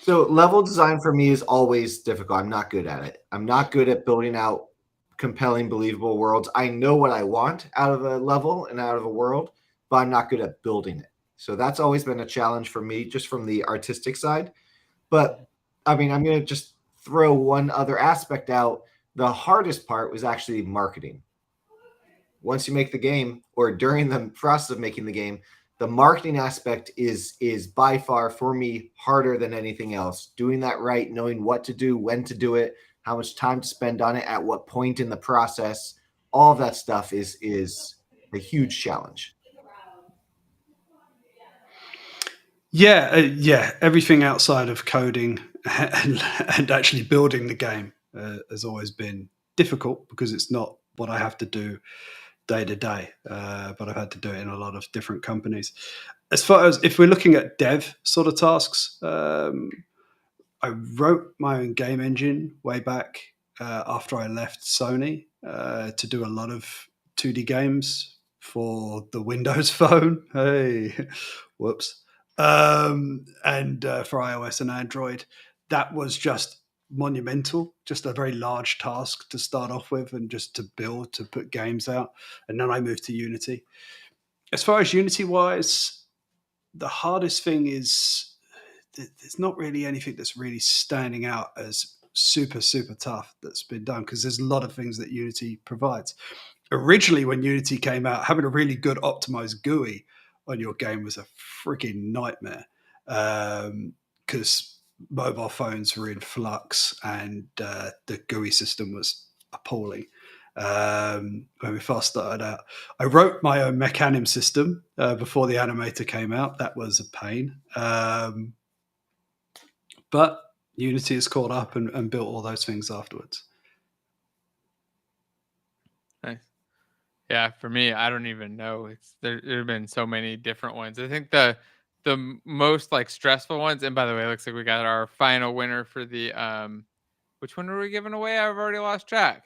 So level design for me is always difficult. I'm not good at it. I'm not good at building out compelling, believable worlds. I know what I want out of a level and out of a world, but I'm not good at building it. So that's always been a challenge for me, just from the artistic side. But I mean, I'm going to just throw one other aspect out. The hardest part was actually marketing. Once you make the game, or during the process of making the game, the marketing aspect is by far for me harder than anything else. Doing that right, knowing what to do, when to do it, how much time to spend on it, at what point in the process, all of that stuff is a huge challenge. Yeah. Everything outside of coding and actually building the game has always been difficult because it's not what I have to do day to day, but I've had to do it in a lot of different companies. As far as if we're looking at dev sort of tasks, I wrote my own game engine way back after I left Sony to do a lot of 2D games for the Windows Phone. Hey, whoops. And for iOS and Android. That was just monumental, just a very large task to start off with and just to build, to put games out. And then I moved to Unity. As far as Unity wise, the hardest thing is there's not really anything that's really standing out as super, super tough that's been done because there's a lot of things that Unity provides. Originally, when Unity came out, having a really good optimized GUI on your game was a freaking nightmare because mobile phones were in flux and the GUI system was appalling. When we first started out, I wrote my own Mechanim system before the animator came out. That was a pain. But Unity has caught up and built all those things afterwards. Nice. Yeah, for me, I don't even know. There have been so many different ones. I think the most like stressful ones, and by the way, it looks like we got our final winner for the which one are we giving away? I've already lost track.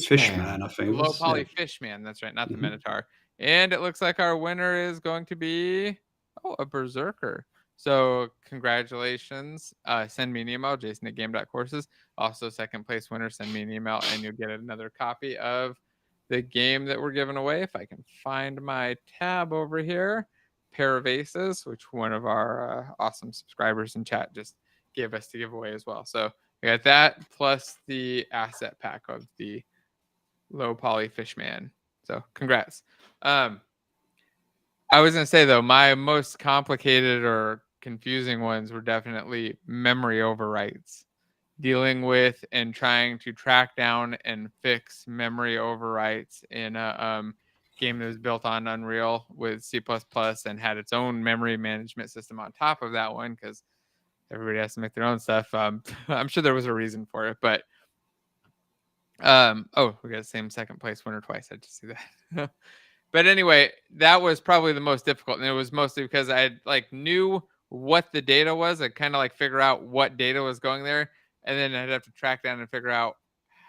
Fishman, I think. Low poly Fishman, that's right, not the Minotaur. And it looks like our winner is going to be a Berserker. So congratulations. Send me an email, jason@game.courses. Also, second place winner, send me an email and you'll get another copy of the game that we're giving away. If I can find my tab over here, Pair of Aces, which one of our awesome subscribers in chat just gave us to give away as well. So we got that plus the asset pack of the low poly Fishman. So congrats. I was going to say, though, my most complicated or confusing ones were definitely memory overwrites. Dealing with and trying to track down and fix memory overwrites in a game that was built on Unreal with C++ and had its own memory management system on top of that one because everybody has to make their own stuff. I'm sure there was a reason for it, but we got the same second place winner twice. I just see that. But anyway, that was probably the most difficult, and it was mostly because I knew what the data was. I kind of figure out what data was going there, and then I'd have to track down and figure out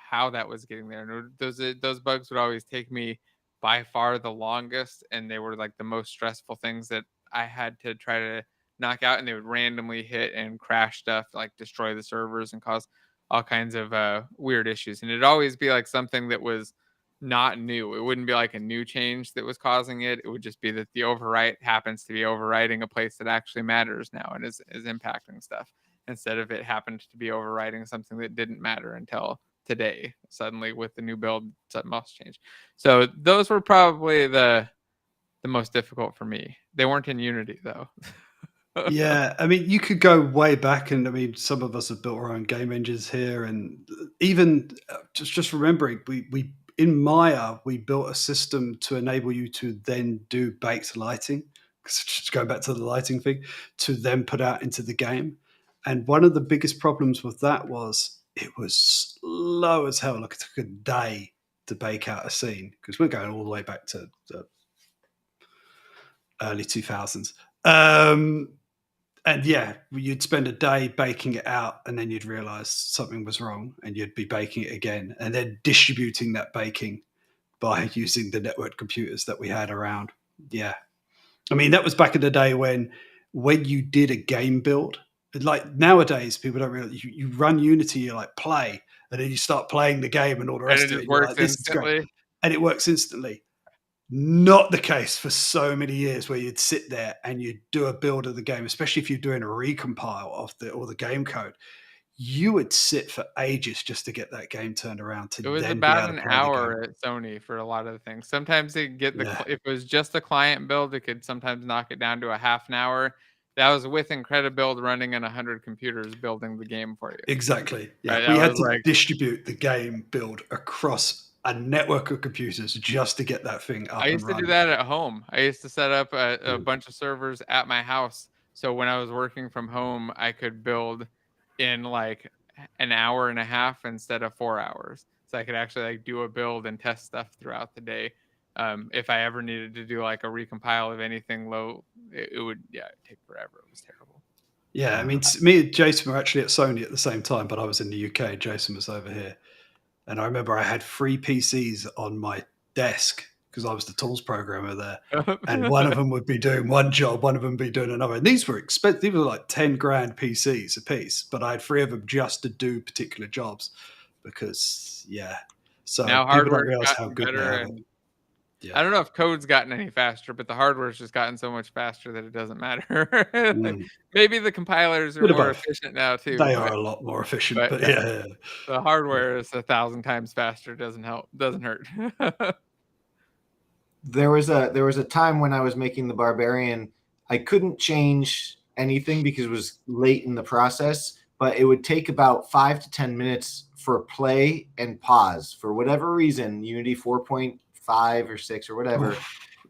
how that was getting there. And those bugs would always take me by far the longest, and they were the most stressful things that I had to try to knock out, and they would randomly hit and crash stuff, destroy the servers and cause all kinds of weird issues. And it'd always be something that was not new. It wouldn't be a new change that was causing it. It would just be that the overwrite happens to be overwriting a place that actually matters now and is impacting stuff. instead of it happened to be overriding something that didn't matter until today. Suddenly with the new build, something else changed. So those were probably the most difficult for me. They weren't in Unity though. Yeah, I mean, you could go way back, and I mean, some of us have built our own game engines here, and even just remembering, we in Maya we built a system to enable you to then do baked lighting. Just going back to the lighting thing, to then put out into the game. And one of the biggest problems with that was it was slow as hell. Like it took a day to bake out a scene, because we're going all the way back to the early 2000s. And yeah, you'd spend a day baking it out, and then you'd realize something was wrong, and you'd be baking it again, and then distributing that baking by using the network computers that we had around. Yeah. I mean, that was back in the day when you did a game build. Like nowadays, people don't realize you run Unity, you like play, and then you start playing the game and all the rest of it. Works instantly. And it works instantly. Not the case for so many years, where you'd sit there and you'd do a build of the game, especially if you're doing a recompile of the game code. You would sit for ages just to get that game turned around. It was about an hour at Sony for a lot of the things. Sometimes they get if it was just a client build, it could sometimes knock it down to a half an hour. That was with Incredibuild running in 100 computers building the game for you. Exactly. Yeah, right? We had to distribute the game build across a network of computers just to get that thing up. I used to do that at home. I used to set up a bunch of servers at my house, so when I was working from home, I could build in like an hour and a half instead of 4 hours. So I could actually like do a build and test stuff throughout the day. If I ever needed to do like a recompile of anything low, it would take forever. It was terrible. Yeah, I mean, me and Jason were actually at Sony at the same time, but I was in the UK. Jason was over here. And I remember I had 3 PCs on my desk because I was the tools programmer there. And one of them would be doing one job, one of them would be doing another. And these were expensive. These were like 10 grand PCs a piece, but I had 3 of them just to do particular jobs because, So now people don't realize how good they are. I don't know if code's gotten any faster, but the hardware's just gotten so much faster that it doesn't matter. Maybe the compilers are more efficient now too. They are a lot more efficient, but the hardware is 1,000 times faster. Doesn't hurt. There was a time when I was making the Barbarian, I couldn't change anything because it was late in the process, but it would take about 5 to 10 minutes for play and pause. For whatever reason, Unity 4.5 or 6 or whatever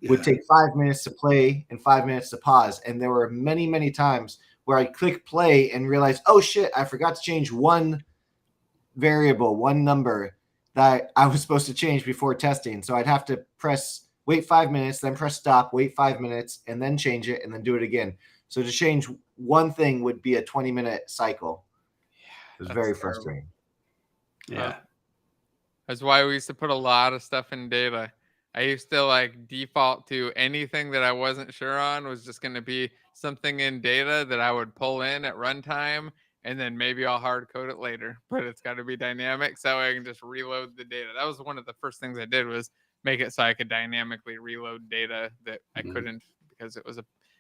would take 5 minutes to play and 5 minutes to pause. And there were many, many times where I click play and realize, oh shit, I forgot to change one variable, one number that I was supposed to change before testing. So I'd have to wait 5 minutes, then press stop, wait 5 minutes, and then change it, and then do it again. So to change one thing would be a 20-minute cycle. It was very frustrating. Yeah. That's why we used to put a lot of stuff in data. I used to like default to anything that I wasn't sure on was just going to be something in data that I would pull in at runtime, and then maybe I'll hard code it later. But it's got to be dynamic so I can just reload the data. That was one of the first things I did, was make it so I could dynamically reload data that I couldn't, because it was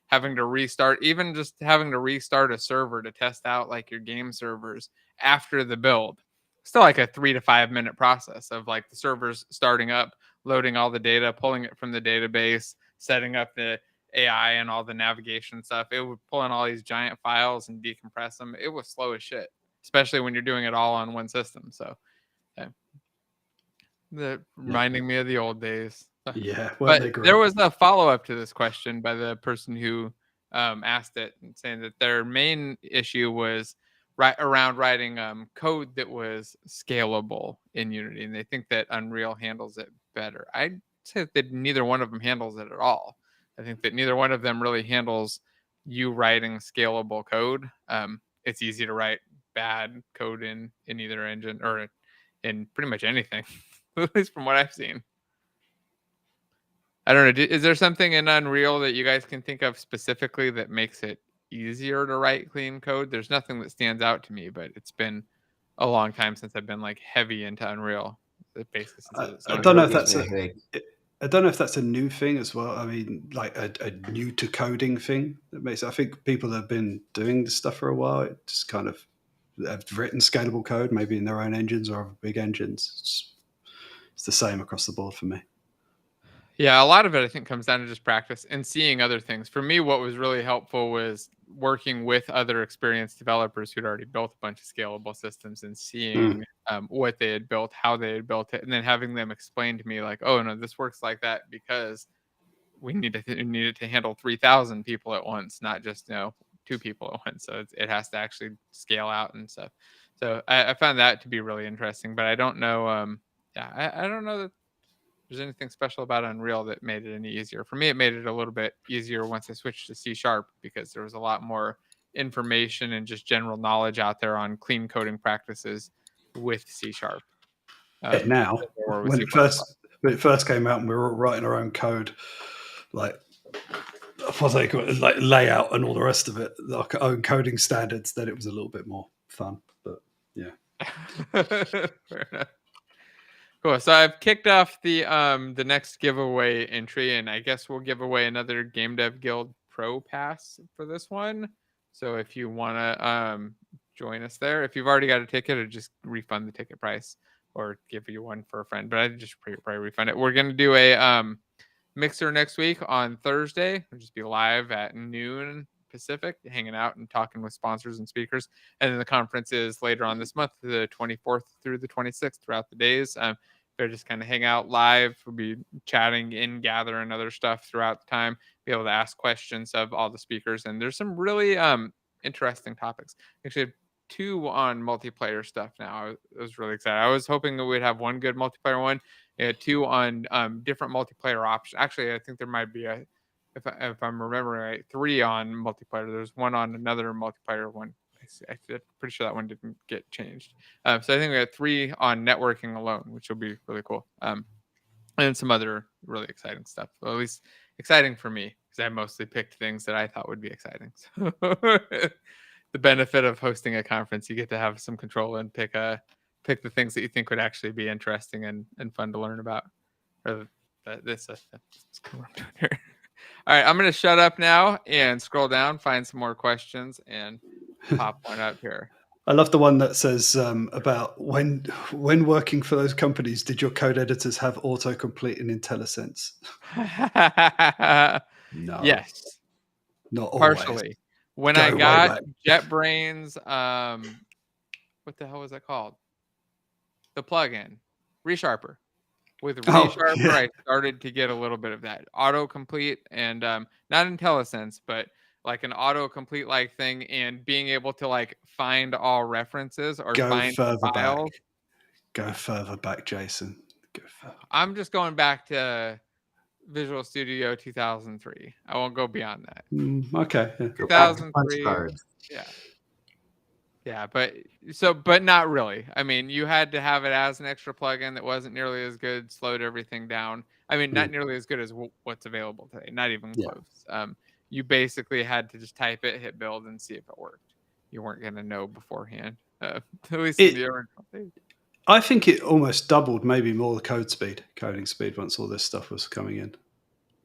having to restart, even just having to restart a server to test out like your game servers after the build. Still like a 3 to 5 minute process of like the servers starting up, loading all the data, pulling it from the database, setting up the AI and all the navigation stuff. It would pull in all these giant files and decompress them. It was slow as shit, especially when you're doing it all on one system. So reminding me of the old days. Yeah. But there was a follow-up to this question by the person who asked it, and saying that their main issue was around writing code that was scalable in Unity, and they think that Unreal handles it better. I'd say that neither one of them handles it at all. I think that neither one of them really handles you writing scalable code. It's easy to write bad code in either engine or in pretty much anything, at least from what I've seen. I don't know. Is there something in Unreal that you guys can think of specifically that makes it easier to write clean code? There's nothing that stands out to me, but it's been a long time since I've been like heavy into Unreal. I don't know if that's I don't know if that's a new thing as well. I mean, like a new to coding thing that makes. I think people that have been doing this stuff for a while, it just kind of have written scalable code, maybe in their own engines or other big engines. It's the same across the board for me. Yeah, a lot of it I think comes down to just practice and seeing other things. For me, what was really helpful was working with other experienced developers who'd already built a bunch of scalable systems and seeing what they had built, how they had built it, and then having them explain to me like, "Oh no, this works like that because we needed to handle 3,000 people at once, not just 2 people at once. So it has to actually scale out and stuff." So I found that to be really interesting, but I don't know. I don't know that there's anything special about Unreal that made it any easier. For me, it made it a little bit easier once I switched to C# because there was a lot more information and just general knowledge out there on clean coding practices with C#. Now, when it first came out and we were all writing our own code, like what they call it, like layout and all the rest of it, like our own coding standards, then it was a little bit more fun. But yeah. Fair enough. Cool. So I've kicked off the next giveaway entry, and I guess we'll give away another GameDev Guild Pro Pass for this one. So if you want to join us there, if you've already got a ticket, or just refund the ticket price, or give you one for a friend. But I just probably refund it. We're gonna do a mixer next week on Thursday. We'll just be live at noon Pacific, hanging out and talking with sponsors and speakers. And then the conference is later on this month, the 24th through the 26th, throughout the days. They're just kind of hang out live. We'll be chatting, in gather, and other stuff throughout the time. Be able to ask questions of all the speakers, and there's some really interesting topics. Actually, 2 on multiplayer stuff now. I was really excited. I was hoping that we'd have one good multiplayer one, 2 on different multiplayer options. Actually, I think there might be if I'm remembering right, 3 on multiplayer. There's 1 on another multiplayer one. I'm pretty sure that one didn't get changed. So I think we had 3 on networking alone, which will be really cool. And some other really exciting stuff. Well, at least exciting for me, because I mostly picked things that I thought would be exciting. So the benefit of hosting a conference, you get to have some control and pick the things that you think would actually be interesting and fun to learn about. Or that's cool what I'm doing here. All right, I'm going to shut up now and scroll down, find some more questions, and pop one up here. I love the one that says about when working for those companies, did your code editors have autocomplete and IntelliSense? No. Yes. Not partially. Always. When I got JetBrains, what the hell was that called? The plugin, ReSharper. With ReSharper, I started to get a little bit of that autocomplete and not IntelliSense, but like an autocomplete like thing, and being able to like find all references or find files. Go further back, Jason. I'm just going back to Visual Studio 2003. I won't go beyond that. Okay. 2003. Yeah, but not really. I mean, you had to have it as an extra plugin that wasn't nearly as good, slowed everything down. I mean, not nearly as good as what's available today. Not even close. You basically had to just type it, hit build, and see if it worked. You weren't going to know beforehand, at least in the original thing. I think it almost doubled, maybe more, the coding speed once all this stuff was coming in.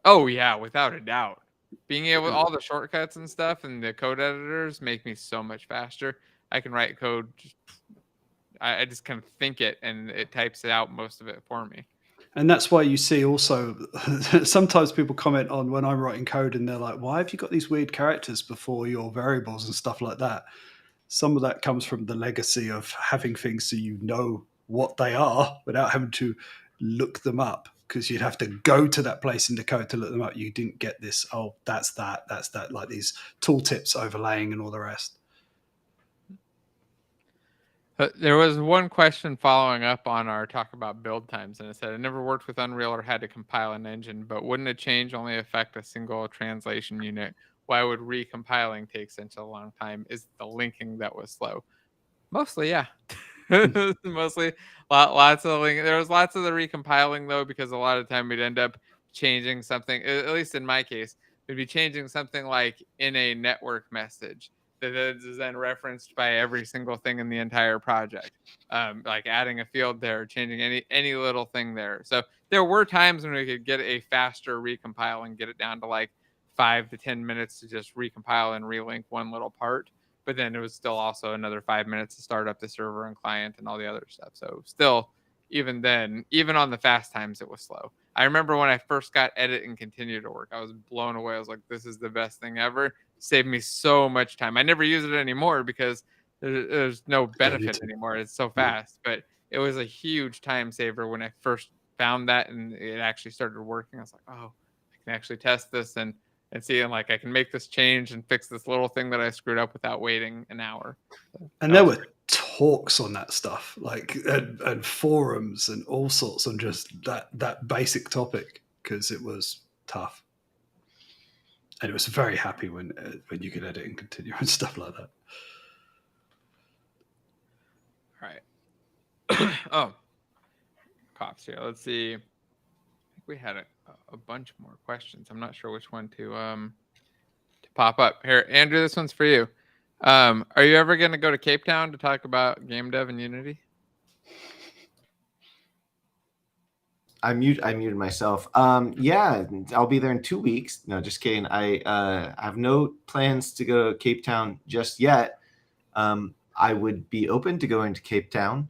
Oh, yeah, without a doubt. Being able, all the shortcuts and stuff and the code editors make me so much faster. I can write code. I just kind of think it, and it types it out, most of it for me. And that's why you see also sometimes people comment on when I'm writing code and they're like, why have you got these weird characters before your variables and stuff like that? Some of that comes from the legacy of having things so you know what they are without having to look them up, because you'd have to go to that place in the code to look them up. You didn't get this, oh, that's that, like these tooltips overlaying and all the rest. There was one question following up on our talk about build times, and it said, I never worked with Unreal or had to compile an engine, but wouldn't a change only affect a single translation unit? Why would recompiling take such a long time? Is the linking that was slow? Mostly, yeah. Mostly, lots of the linking. There was lots of the recompiling, though, because a lot of the time we'd end up changing something, at least in my case, we'd be changing something like in a network message. that is then referenced by every single thing in the entire project. Like adding a field there, changing any little thing there. So there were times when we could get a faster recompile and get it down to like 5 to 10 minutes to just recompile and relink one little part. But then it was still also another 5 minutes to start up the server and client and all the other stuff. So still, even then, even on the fast times, it was slow. I remember when I first got edit and continue to work, I was blown away. I was like, this is the best thing ever. Saved me so much time. I never use it anymore because there's no benefit anymore. It's so fast. But it was a huge time saver when I first found that and it actually started working. I was like, oh, I can actually test this and see, and like I can make this change and fix this little thing that I screwed up without waiting an hour. So and there were talks on that stuff, like and forums and all sorts on just that basic topic because it was tough. And it was very happy when you could edit and continue and stuff like that. All right. Oh, cops here. Let's see. I think we had a bunch more questions. I'm not sure which one to pop up here. Andrew, this one's for you. Are you ever going to go to Cape Town to talk about GameDev and Unity? I muted myself. Yeah, I'll be there in 2 weeks. No, just kidding. I have no plans to go to Cape Town just yet. I would be open to going to Cape Town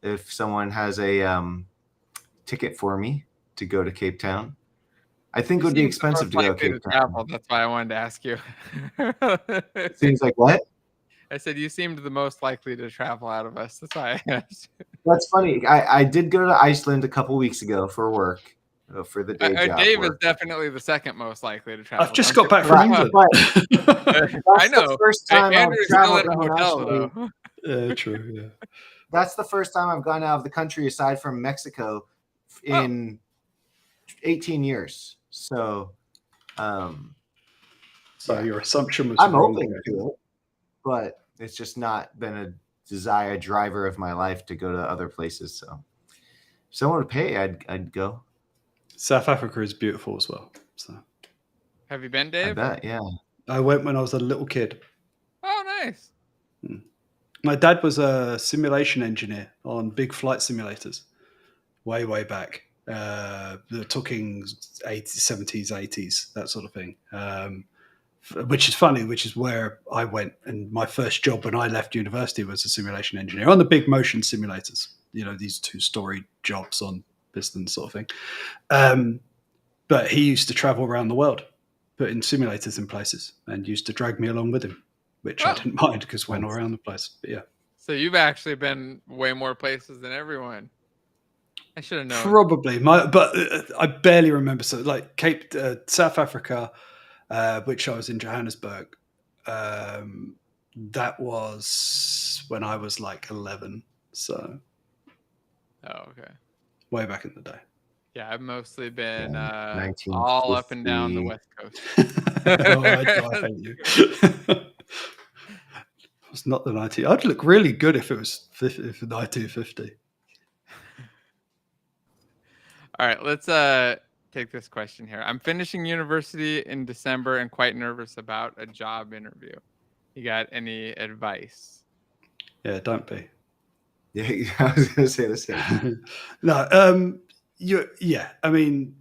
if someone has a ticket for me to go to Cape Town. I think it would be expensive to go to Cape Town. That's why I wanted to ask you. Seems like what? I said you seemed the most likely to travel out of us. That's why I asked. That's funny. I did go to Iceland a couple weeks ago for work, for the day job. Dave is definitely the second most likely to travel. I've just got back from England. That's the first time I've traveled internationally. True. Yeah. That's the first time I've gone out of the country aside from Mexico in 18 years. So, your assumption was I'm open to it, but it's just not been a driver of my life to go to other places. So if someone would pay, I'd go. South Africa is beautiful as well. So have you been, Dave? I bet, yeah. I went when I was a little kid. Oh, nice. My dad was a simulation engineer on big flight simulators way back. They're talking 80s, 70s, 80s, that sort of thing. Which is funny, which is where I went. And my first job when I left university was a simulation engineer on the big motion simulators, these 2-story jobs on pistons sort of thing. But he used to travel around the world, putting simulators in places and used to drag me along with him, which I didn't mind because went all around the place. But yeah. So you've actually been way more places than everyone. I should have known. Probably. But I barely remember. So like South Africa, which I was in Johannesburg. That was when I was like 11. So. Oh, okay. Way back in the day. Yeah, I've mostly been all up and down the West Coast. I hate you. It's not the 90. I'd look really good if it was 1950. All right, let's take this question here. I'm finishing university in December and quite nervous about a job interview. You got any advice? Yeah, don't be. Yeah, I was going to say the same. No, I mean,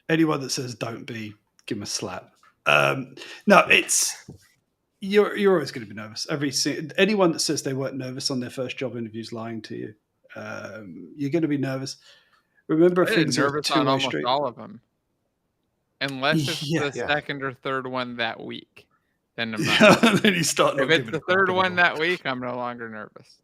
anyone that says don't be, give them a slap. No, it's you're always going to be nervous. Anyone that says they weren't nervous on their first job interview is lying to you. You're going to be nervous. Remember, things are nervous on almost all of them, unless it's the second or third one that week. Then I'm not. Then you start. If it's the third one that week, I'm no longer nervous.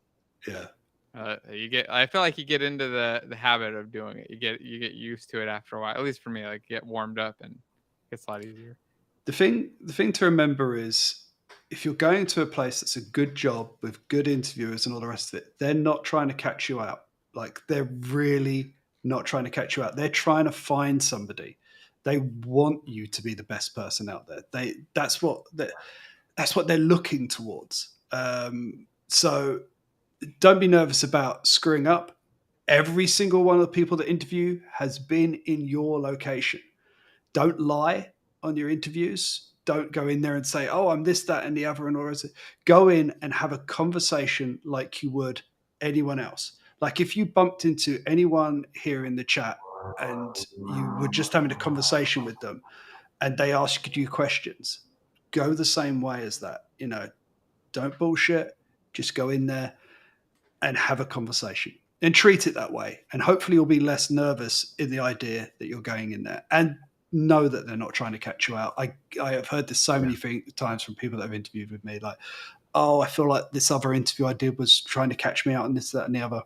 Yeah. I feel like you get into the habit of doing it. You get used to it after a while. At least for me, like get warmed up and it gets a lot easier. The thing to remember is if you're going to a place that's a good job with good interviewers and all the rest of it, they're not trying to catch you out. Like they're really not trying to catch you out. They're trying to find somebody. They want you to be the best person out there. That's what they're looking towards. So don't be nervous about screwing up. Every single one of the people that interview has been in your location. Don't lie on your interviews Don't go in there and say, oh, I'm this, that, and the other. And all that. Go in and have a conversation like you would anyone else. Like if you bumped into anyone here in the chat and you were just having a conversation with them and they asked you questions, go the same way as that. You know, don't bullshit. Just go in there and have a conversation and treat it that way. And hopefully you'll be less nervous in the idea that you're going in there, and know that they're not trying to catch you out. I have heard this so many times from people that have interviewed with me, like, oh, I feel like this other interview I did was trying to catch me out and this, that, and the other.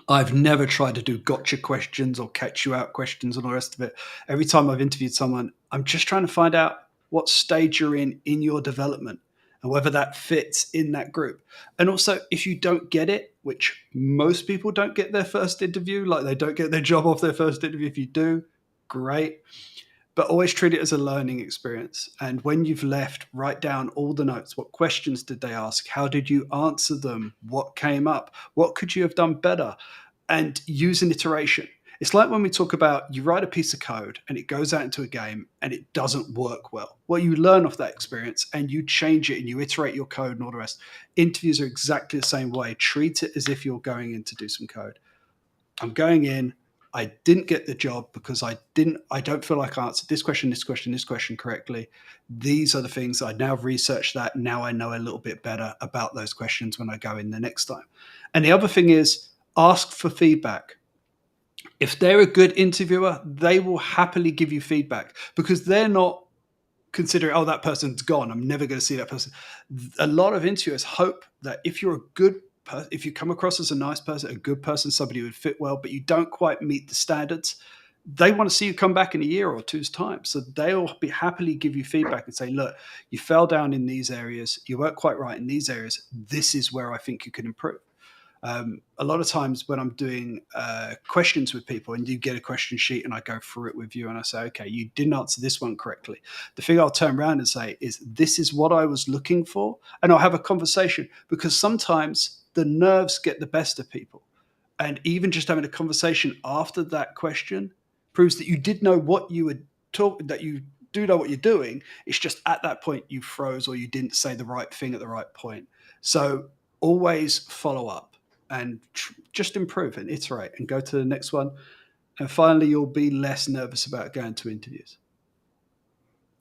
I've never tried to do gotcha questions or catch you out questions and all the rest of it. Every time I've interviewed someone, I'm just trying to find out what stage you're in your development and whether that fits in that group. And also, if you don't get it, which most people don't get their first interview, like they don't get their job off their first interview. If you do, great. But always treat it as a learning experience. And when you've left, write down all the notes. What questions did they ask? How did you answer them? What came up? What could you have done better? And use an iteration. It's like when we talk about you write a piece of code and it goes out into a game and it doesn't work well. Well, you learn off that experience and you change it and you iterate your code and all the rest. Interviews are exactly the same way. Treat it as if you're going in to do some code. I'm going in. I didn't get the job because I don't feel like I answered this question correctly. These are the things I now researched that. Now I know a little bit better about those questions when I go in the next time. And the other thing is ask for feedback. If they're a good interviewer, they will happily give you feedback because they're not considering, oh, that person's gone, I'm never going to see that person. A lot of interviewers hope that if you're a good person, if you come across as a nice person, a good person, somebody who would fit well, but you don't quite meet the standards, they want to see you come back in a year or two's time. So they'll be happily give you feedback and say, look, you fell down in these areas. You weren't quite right in these areas. This is where I think you can improve. A lot of times when I'm doing questions with people and you get a question sheet and I go through it with you and I say, okay, you didn't answer this one correctly. The thing I'll turn around and say is, this is what I was looking for. And I'll have a conversation because sometimes the nerves get the best of people. And even just having a conversation after that question proves that you did know what you were talking, that you do know what you're doing. It's just at that point you froze or you didn't say the right thing at the right point. So always follow up and just improve and iterate and go to the next one. And finally, you'll be less nervous about going to interviews.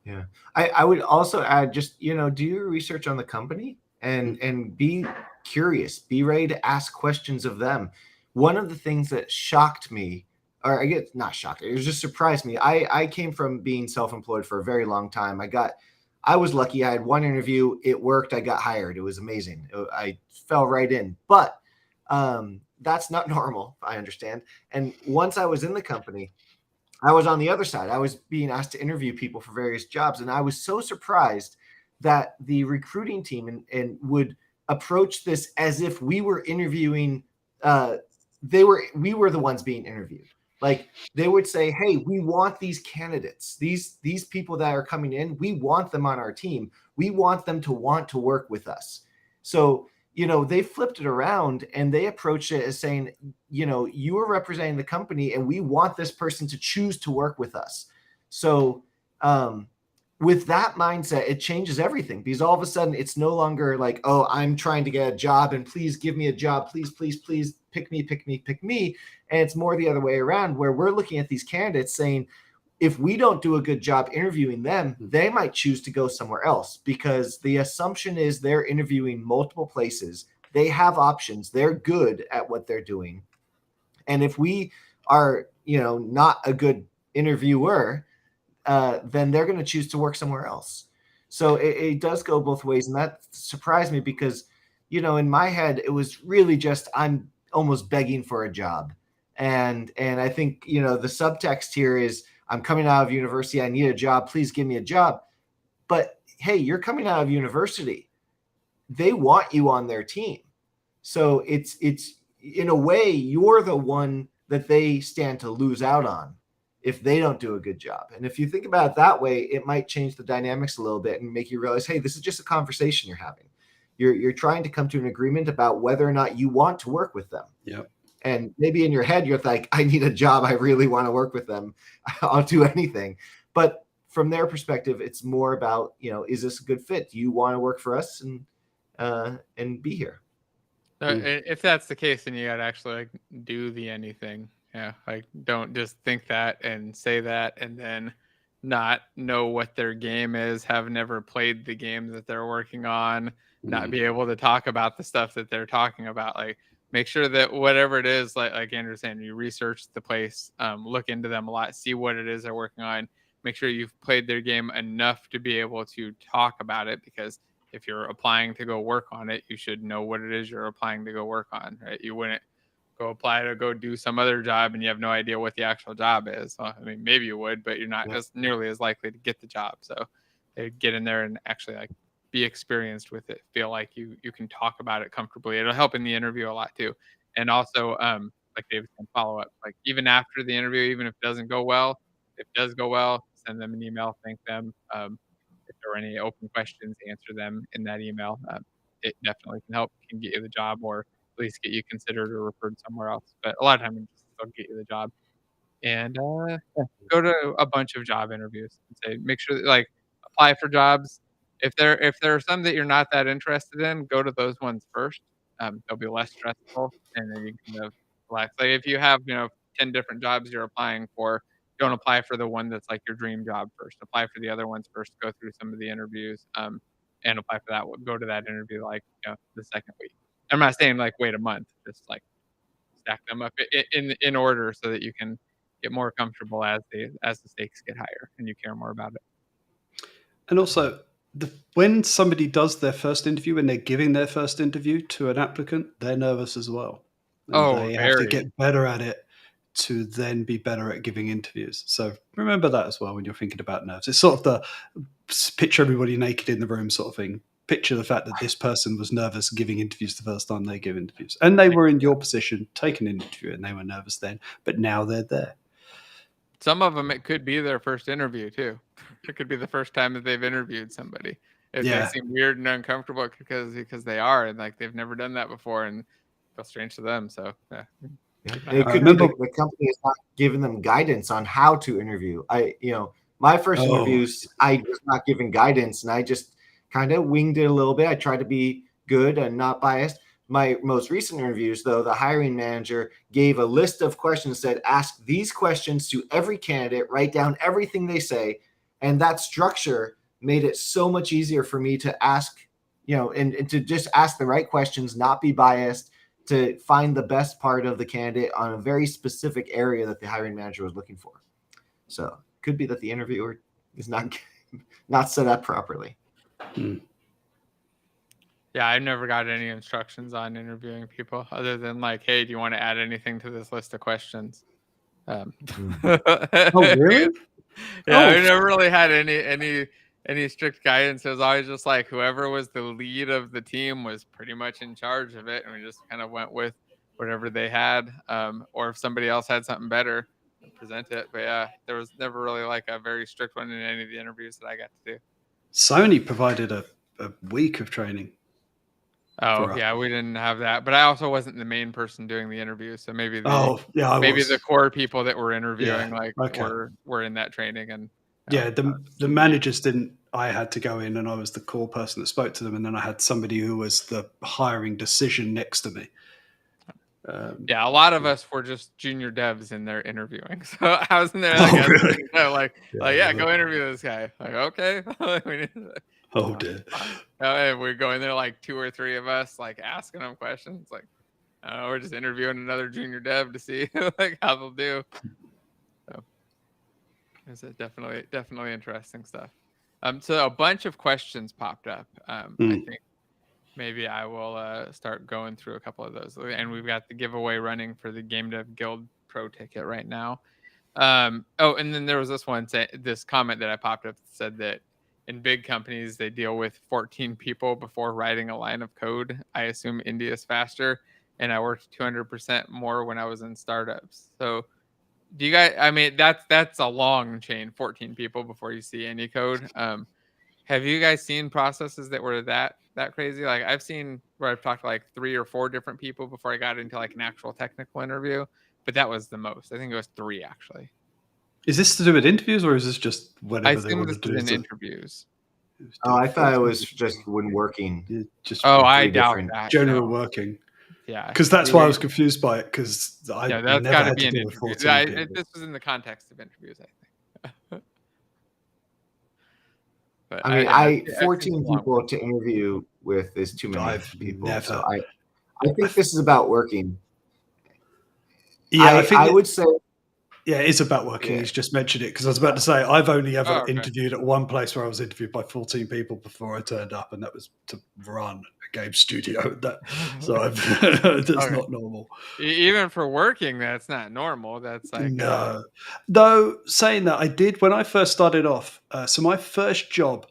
Yeah. I would also add, just, do your research on the company and be curious, be ready to ask questions of them. One of the things that shocked me, or I guess not shocked, it was just surprised me. I came from being self-employed for a very long time. I was lucky. I had one interview. It worked. I got hired. It was amazing. I fell right in, but that's not normal, I understand. And once I was in the company, I was on the other side. I was being asked to interview people for various jobs. And I was so surprised that the recruiting team and would approach this as if we were interviewing, we were the ones being interviewed. Like they would say, hey, we want these candidates, these people that are coming in, we want them on our team. We want them to want to work with us. So, they flipped it around and they approached it as saying, you are representing the company and we want this person to choose to work with us. So with that mindset, it changes everything, because all of a sudden it's no longer like, oh, I'm trying to get a job and please give me a job. Please, please, please pick me. And it's more the other way around, where we're looking at these candidates saying, if we don't do a good job interviewing them, they might choose to go somewhere else, because the assumption is they're interviewing multiple places. They have options. They're good at what they're doing. And if we are, not a good interviewer, then they're going to choose to work somewhere else. So it does go both ways. And that surprised me because, in my head, it was really just, I'm almost begging for a job. And I think, the subtext here is, I'm coming out of university. I need a job. Please give me a job. But hey, you're coming out of university. They want you on their team. So it's in a way, you're the one that they stand to lose out on if they don't do a good job. And if you think about it that way, it might change the dynamics a little bit and make you realize, hey, this is just a conversation you're having. You're trying to come to an agreement about whether or not you want to work with them. Yep. And maybe in your head, you're like, I need a job. I really want to work with them. I'll do anything. But from their perspective, it's more about, is this a good fit? Do you want to work for us and be here? If that's the case, then you got to actually like do the anything. Yeah, like don't just think that and say that and then not know what their game is, have never played the game that they're working on, not be able to talk about the stuff that they're talking about. Like make sure that whatever it is, like Andrew's saying, you research the place, look into them a lot, see what it is they're working on. Make sure you've played their game enough to be able to talk about it, because if you're applying to go work on it, you should know what it is you're applying to go work on, right? You wouldn't go apply to go do some other job and you have no idea what the actual job is. Well, I mean, maybe you would, but you're not as nearly as likely to get the job. So they get in there and actually like be experienced with it, feel like you can talk about it comfortably. It'll help in the interview a lot too. And also, like David can follow up, like even after the interview, even if it doesn't go well, if it does go well, send them an email, thank them. If there are any open questions, answer them in that email. It definitely can help, can get you the job, or at least get you considered or referred somewhere else. But a lot of times, they'll get you the job. And go to a bunch of job interviews and say, make sure that, like, apply for jobs. If there are some that you're not that interested in, go to those ones first. They'll be less stressful, and then you can relax. Like if you have 10 different jobs you're applying for, don't apply for the one that's like your dream job first. Apply for the other ones first. Go through some of the interviews, and apply for that. Go to that interview like the second week. I'm not saying like wait a month. Just like stack them up in order so that you can get more comfortable as the stakes get higher and you care more about it. And also, when somebody does their first interview, when they're giving their first interview to an applicant, they're nervous as well. And they have to get better at it to then be better at giving interviews. So remember that as well when you're thinking about nerves. It's sort of the picture everybody naked in the room sort of thing. Picture the fact that this person was nervous giving interviews the first time they give interviews. And they were in your position, taking an interview, and they were nervous then, but now they're there. Some of them, it could be their first interview too. It could be the first time that they've interviewed somebody. If they seem weird and uncomfortable because they are, and like they've never done that before, and feel strange to them. So yeah. It could be the company is not giving them guidance on how to interview. My first interviews, I was not given guidance, and I just kind of winged it a little bit. I tried to be good and not biased. My most recent interviews, though, the hiring manager gave a list of questions, said, ask these questions to every candidate, write down everything they say. And that structure made it so much easier for me to ask, and to just ask the right questions, not be biased, to find the best part of the candidate on a very specific area that the hiring manager was looking for. So it could be that the interviewer is not set up properly. Yeah, I've never got any instructions on interviewing people other than like, hey, do you want to add anything to this list of questions? Oh, really? Yeah, I never really had any strict guidance. It was always just like whoever was the lead of the team was pretty much in charge of it, and we just kind of went with whatever they had, or if somebody else had something better, present it. But yeah, there was never really like a very strict one in any of the interviews that I got to do. Sony provided a week of training. Oh yeah, we didn't have that, but I also wasn't the main person doing the interview, so maybe the core people that were interviewing were in that training, and the managers didn't. I had to go in, and I was the core person that spoke to them, and then I had somebody who was the hiring decision next to me. A lot of us were just junior devs in there interviewing, so I was in there like, go interview this guy. Like, okay. Oh dear. We're going there like 2 or 3 of us, like asking them questions. Like, we're just interviewing another junior dev to see like how they'll do. So it's definitely interesting stuff. So a bunch of questions popped up. I think maybe I will start going through a couple of those. And we've got the giveaway running for the GameDev Guild Pro ticket right now. And then there was this comment that I popped up that said that in big companies, they deal with 14 people before writing a line of code. I assume India's faster, and I worked 200% more when I was in startups. So do you guys, I mean, that's a long chain, 14 people before you see any code. Have you guys seen processes that were that crazy? Like I've seen where I've talked to like 3 or 4 different people before I got into like an actual technical interview, but that was the most. I think it was 3 actually. Is this to do with interviews, or is this just whatever they assume want this to do? is in interviews. Oh, I thought it was just when working. Just I doubt that. general No. working. Yeah, because that's why I was confused by it. Because I that's never got to had be to an deal with interview. 14 people. This was in the context of interviews, I think. But I mean, 14 people to interview with is too many people. Never. So I think this is about working. Yeah, I think I would say. Yeah, it is about working. Yeah. He's just mentioned it because I was about to say I've only ever okay. interviewed at one place where I was interviewed by 14 people before I turned up, and that was to run a game studio. So that's not normal. Even for working, that's not normal. That's like no. Though saying that, I did when I first started off. So my first job,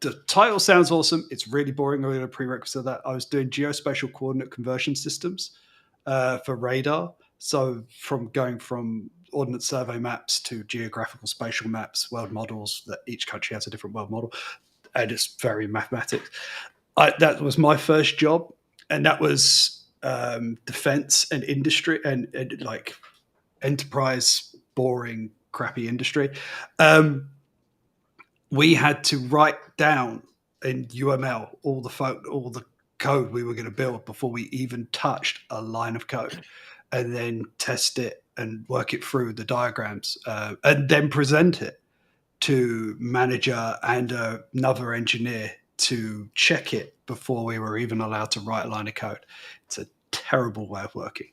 the title sounds awesome. It's really boring. I'm going to prerequisite that I was doing geospatial coordinate conversion systems for radar. So going from ordnance survey maps to geographical spatial maps, world models, that each country has a different world model, and it's very mathematics. That was my first job, and that was defense and industry and like enterprise, boring, crappy industry. We had to write down in UML all the code we were going to build before we even touched a line of code, and then test it and work it through the diagrams, and then present it to manager and another engineer to check it before we were even allowed to write a line of code. It's a terrible way of working,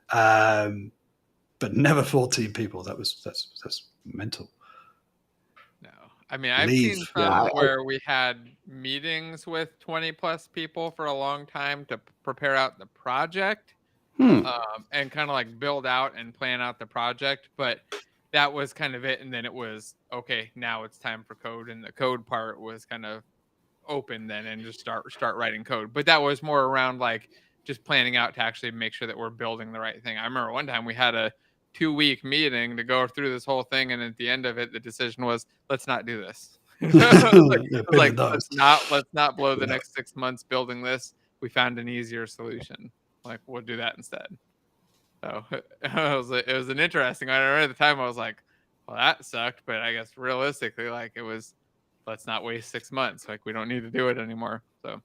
but never 14 people. That's mental. No, I mean I've seen some where we had meetings with 20 plus people for a long time to prepare out the project. And kind of like build out and plan out the project, but that was kind of it. And then it was okay. Now it's time for code, and the code part was kind of open then, and just start writing code. But that was more around like just planning out to actually make sure that we're building the right thing. I remember one time we had a 2-week meeting to go through this whole thing, and at the end of it, the decision was let's not do this. Let's not blow the next 6 months building this. We found an easier solution. Like we'll do that instead. So it was an interesting. I remember at the time I was like, well, that sucked, but I guess realistically, like it was, let's not waste 6 months. Like we don't need to do it anymore. So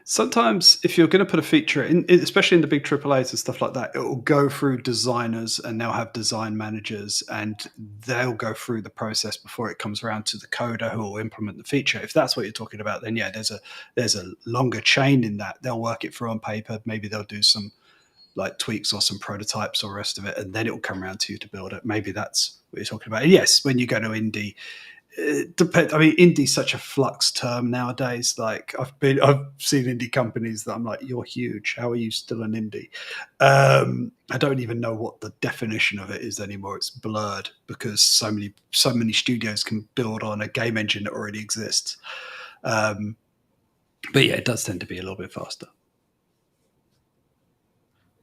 sometimes if you're going to put a feature in, especially in the big AAAs and stuff like that, it will go through designers, and they'll have design managers, and they'll go through the process before it comes around to the coder who will implement the feature. If that's what you're talking about, then yeah, there's a longer chain in that. They'll work it through on paper. Maybe they'll do some like tweaks or some prototypes or rest of it, and then it will come around to you to build it. Maybe that's what you're talking about. And yes, when you go to indie, it depends. I mean, indie's such a flux term nowadays. Like I've seen indie companies that I'm like, you're huge. How are you still an indie? I don't even know what the definition of it is anymore. It's blurred because so many studios can build on a game engine that already exists. But yeah, it does tend to be a little bit faster.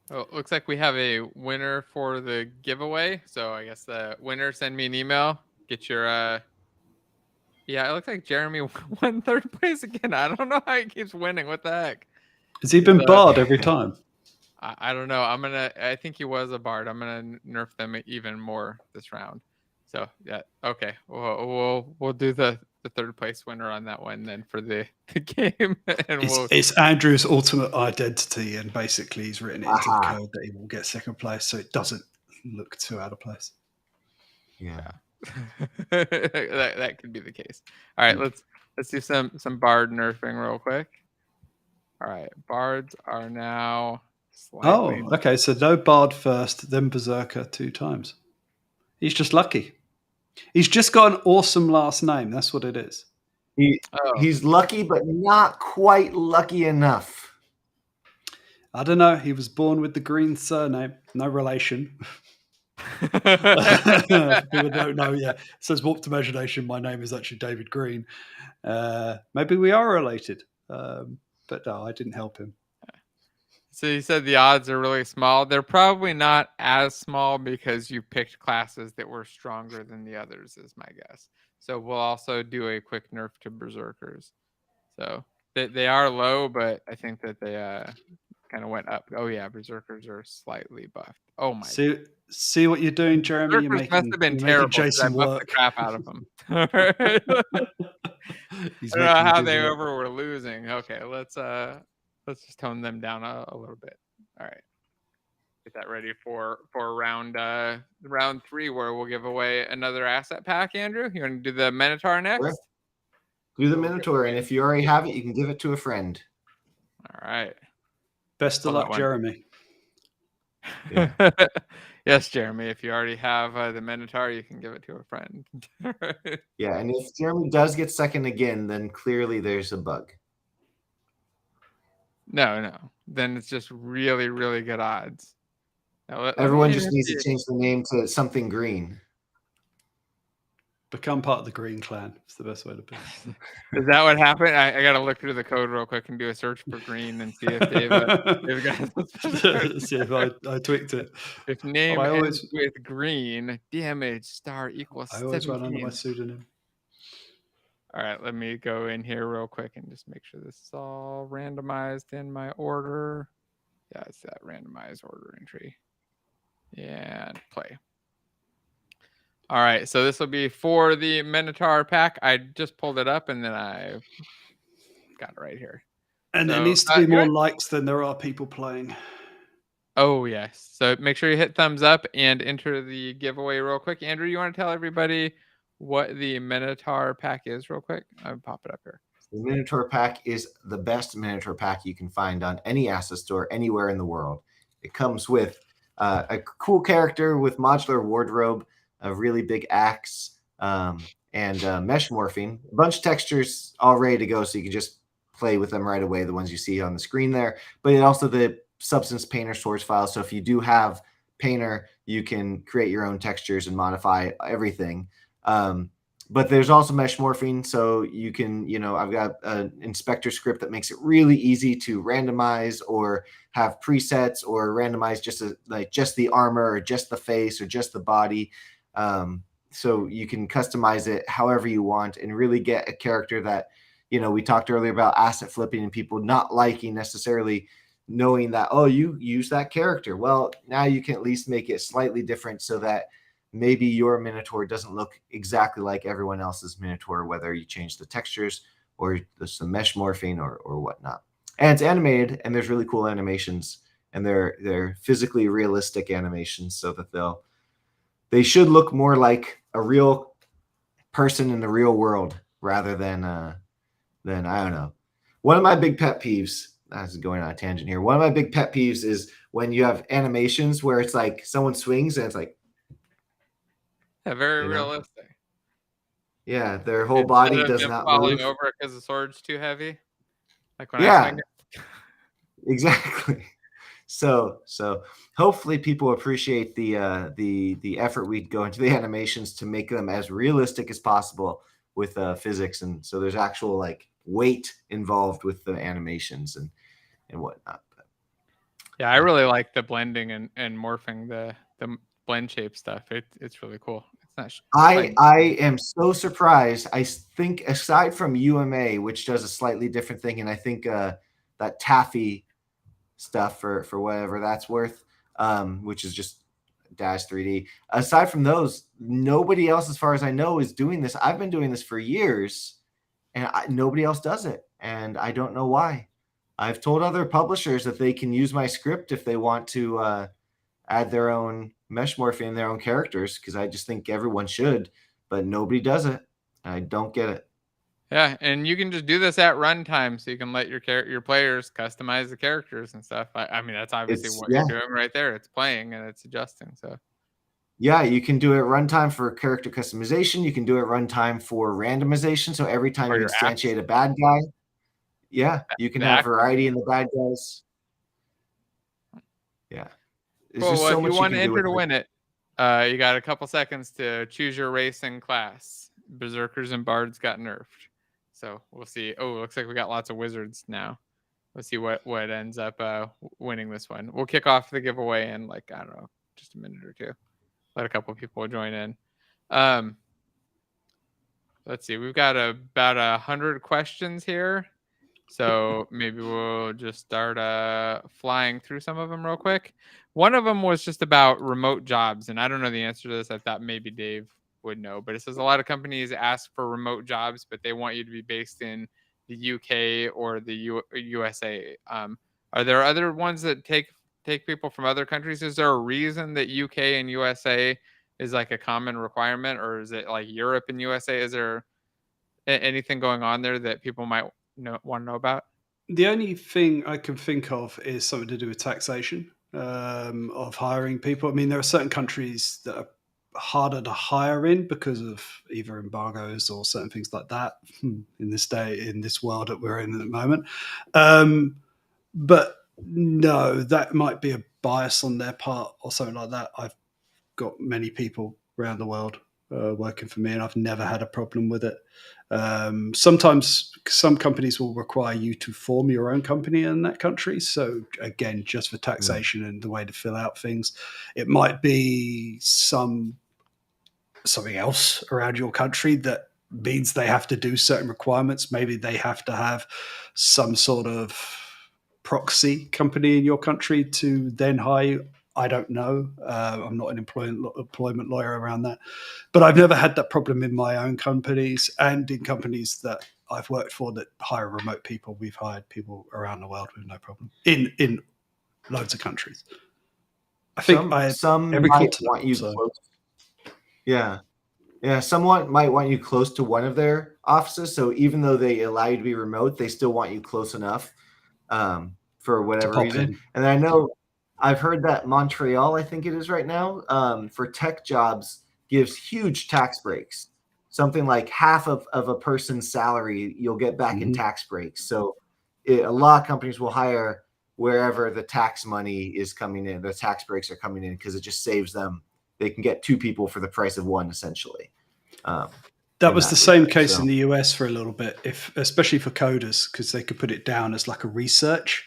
Oh, looks like we have a winner for the giveaway. So I guess the winner, send me an email. Get your yeah, it looks like Jeremy won 3rd place again. I don't know how he keeps winning. What the heck? Has he been barred every time? I don't know. I think he was a bard. I'm gonna nerf them even more this round. So yeah, okay. We'll do the 3rd place winner on that one then for the game. And it's Andrew's ultimate identity, and basically he's written it into the code that he will get 2nd place, so it doesn't look too out of place. Yeah. that could be the case. All right, let's do some bard nerfing real quick. All right, bards are now slightly... Oh, okay. So no bard first, then berserker 2 times. He's just lucky. He's just got an awesome last name. That's what it is. He's lucky, but not quite lucky enough. I don't know. He was born with the green surname. No relation. People don't know. Yeah, it says warped imagination. My name is actually David Green. Maybe we are related, but no, I didn't help him. So you said the odds are really small. They're probably not as small because you picked classes that were stronger than the others, is my guess. So we'll also do a quick nerf to berserkers. So they are low, but I think that they kind of went up. Oh yeah, berserkers are slightly buffed. Oh my! See, See what you're doing, Jeremy. You're Must making, have been you're terrible. making Jason I buffed the work. crap out of them. I He's don't know making how Jason they work. ever were losing. Okay, let's just tone them down a little bit. All right, get that ready for round 3, where we'll give away another asset pack. Andrew, you want to do the Minotaur next? Sure. Do the Minotaur, and if you already have it, you can give it to a friend. All right. Best of luck, Jeremy. Yeah. Yes, Jeremy. If you already have the Minotaur, you can give it to a friend. Yeah, and if Jeremy does get second again, then clearly there's a bug. No. Then it's just really, really good odds. Now, Everyone just needs to change the name to something green. Become part of the Green Clan. It's the best way to put it. Is that what happened? I got to look through the code real quick and do a search for green and see if they've got. See if I tweaked it. If name ends with green, damage star equals 17. I always run under my pseudonym. All right, let me go in here real quick and just make sure this is all randomized in my order. Yeah, it's that randomized order entry. And play. All right, so this will be for the Minotaur pack. I just pulled it up and then I got it right here. And there needs to be more likes than there are people playing. Oh, yes. So make sure you hit thumbs up and enter the giveaway real quick. Andrew, you want to tell everybody what the Minotaur pack is real quick? I'll pop it up here. The Minotaur Pack is the best Minotaur Pack you can find on any asset store anywhere in the world. It comes with a cool character with modular wardrobe, a really big axe, and mesh morphing. A bunch of textures all ready to go, so you can just play with them right away, the ones you see on the screen there. But it also the Substance Painter source file, so if you do have Painter, you can create your own textures and modify everything. But there's also mesh morphing, so you can, I've got an inspector script that makes it really easy to randomize or have presets or randomize just the armor or just the face or just the body. So you can customize it however you want and really get a character that, we talked earlier about asset flipping and people not liking necessarily knowing that, oh, you use that character. Well, now you can at least make it slightly different so that maybe your Minotaur doesn't look exactly like everyone else's Minotaur, whether you change the textures or some mesh morphing or whatnot. And it's animated, and there's really cool animations, and they're physically realistic animations, so that they should look more like a real person in the real world rather than I don't know. One of my big pet peeves, that's going on a tangent here. One of my big pet peeves is when you have animations where it's like someone swings and it's like, yeah, very realistic. Yeah, their whole body does not falling move. over because the sword's too heavy. Like when I swing it. Exactly. So hopefully people appreciate the effort we go into the animations to make them as realistic as possible with physics, and so there's actual weight involved with the animations and whatnot. Yeah, I really like the blending and morphing the blend shape stuff. It's really cool. It's not. I am so surprised. I think aside from UMA, which does a slightly different thing, and I think that taffy stuff for whatever that's worth, which is just Dash 3D. Aside from those, nobody else, as far as I know, is doing this. I've been doing this for years, and nobody else does it, and I don't know why. I've told other publishers that they can use my script if they want to add their own mesh morphing and their own characters, because I just think everyone should, but nobody does it. I don't get it. Yeah, and you can just do this at runtime, so you can let your players customize the characters and stuff. I mean, that's obviously what you're doing right there. It's playing and it's adjusting. So yeah, you can do it runtime for character customization. You can do it runtime for randomization. So every time you instantiate a bad guy, you can have variety in the bad guys. Yeah. Well, if you want to enter to win it, you got a couple seconds to choose your race and class. Berserkers and Bards got nerfed. So we'll see. Oh, it looks like we got lots of wizards now. Let's see what ends up winning this one. We'll kick off the giveaway in I don't know, just a minute or two. Let a couple people join in. Let's see. We've got about 100 questions here. So maybe we'll just start flying through some of them real quick. One of them was just about remote jobs, and I don't know the answer to this. I thought maybe Dave would know, but it says a lot of companies ask for remote jobs, but they want you to be based in the UK or the USA. Are there other ones that take people from other countries? Is there a reason that UK and USA is like a common requirement, or is it like Europe and USA? Is there anything going on there that people might want to know about? The only thing I can think of is something to do with taxation of hiring people. I mean, there are certain countries that are harder to hire in because of either embargoes or certain things like that in this world that we're in at the moment. But no, that might be a bias on their part or something like that. I've got many people around the world working for me, and I've never had a problem with it. Sometimes some companies will require you to form your own company in that country. So again, just for taxation and the way to fill out things, it might be something else around your country that means they have to do certain requirements. Maybe they have to have some sort of proxy company in your country to then hire you. I don't know. I'm not an employment lawyer around that. But I've never had that problem in my own companies and in companies that I've worked for that hire remote people. We've hired people around the world with no problem in loads of countries. I think some every might continent, want you so. close. Yeah. Someone might want you close to one of their offices. So even though they allow you to be remote, they still want you close enough for whatever reason. In. And I know I've heard that Montreal, I think it is right now, for tech jobs gives huge tax breaks. Something like half of a person's salary you'll get back in tax breaks. So a lot of companies will hire wherever the tax money is coming in, the tax breaks are coming in, because it just saves them. They can get two people for the price of one, essentially. That was the same case in the US for a little bit, especially for coders, because they could put it down as like a research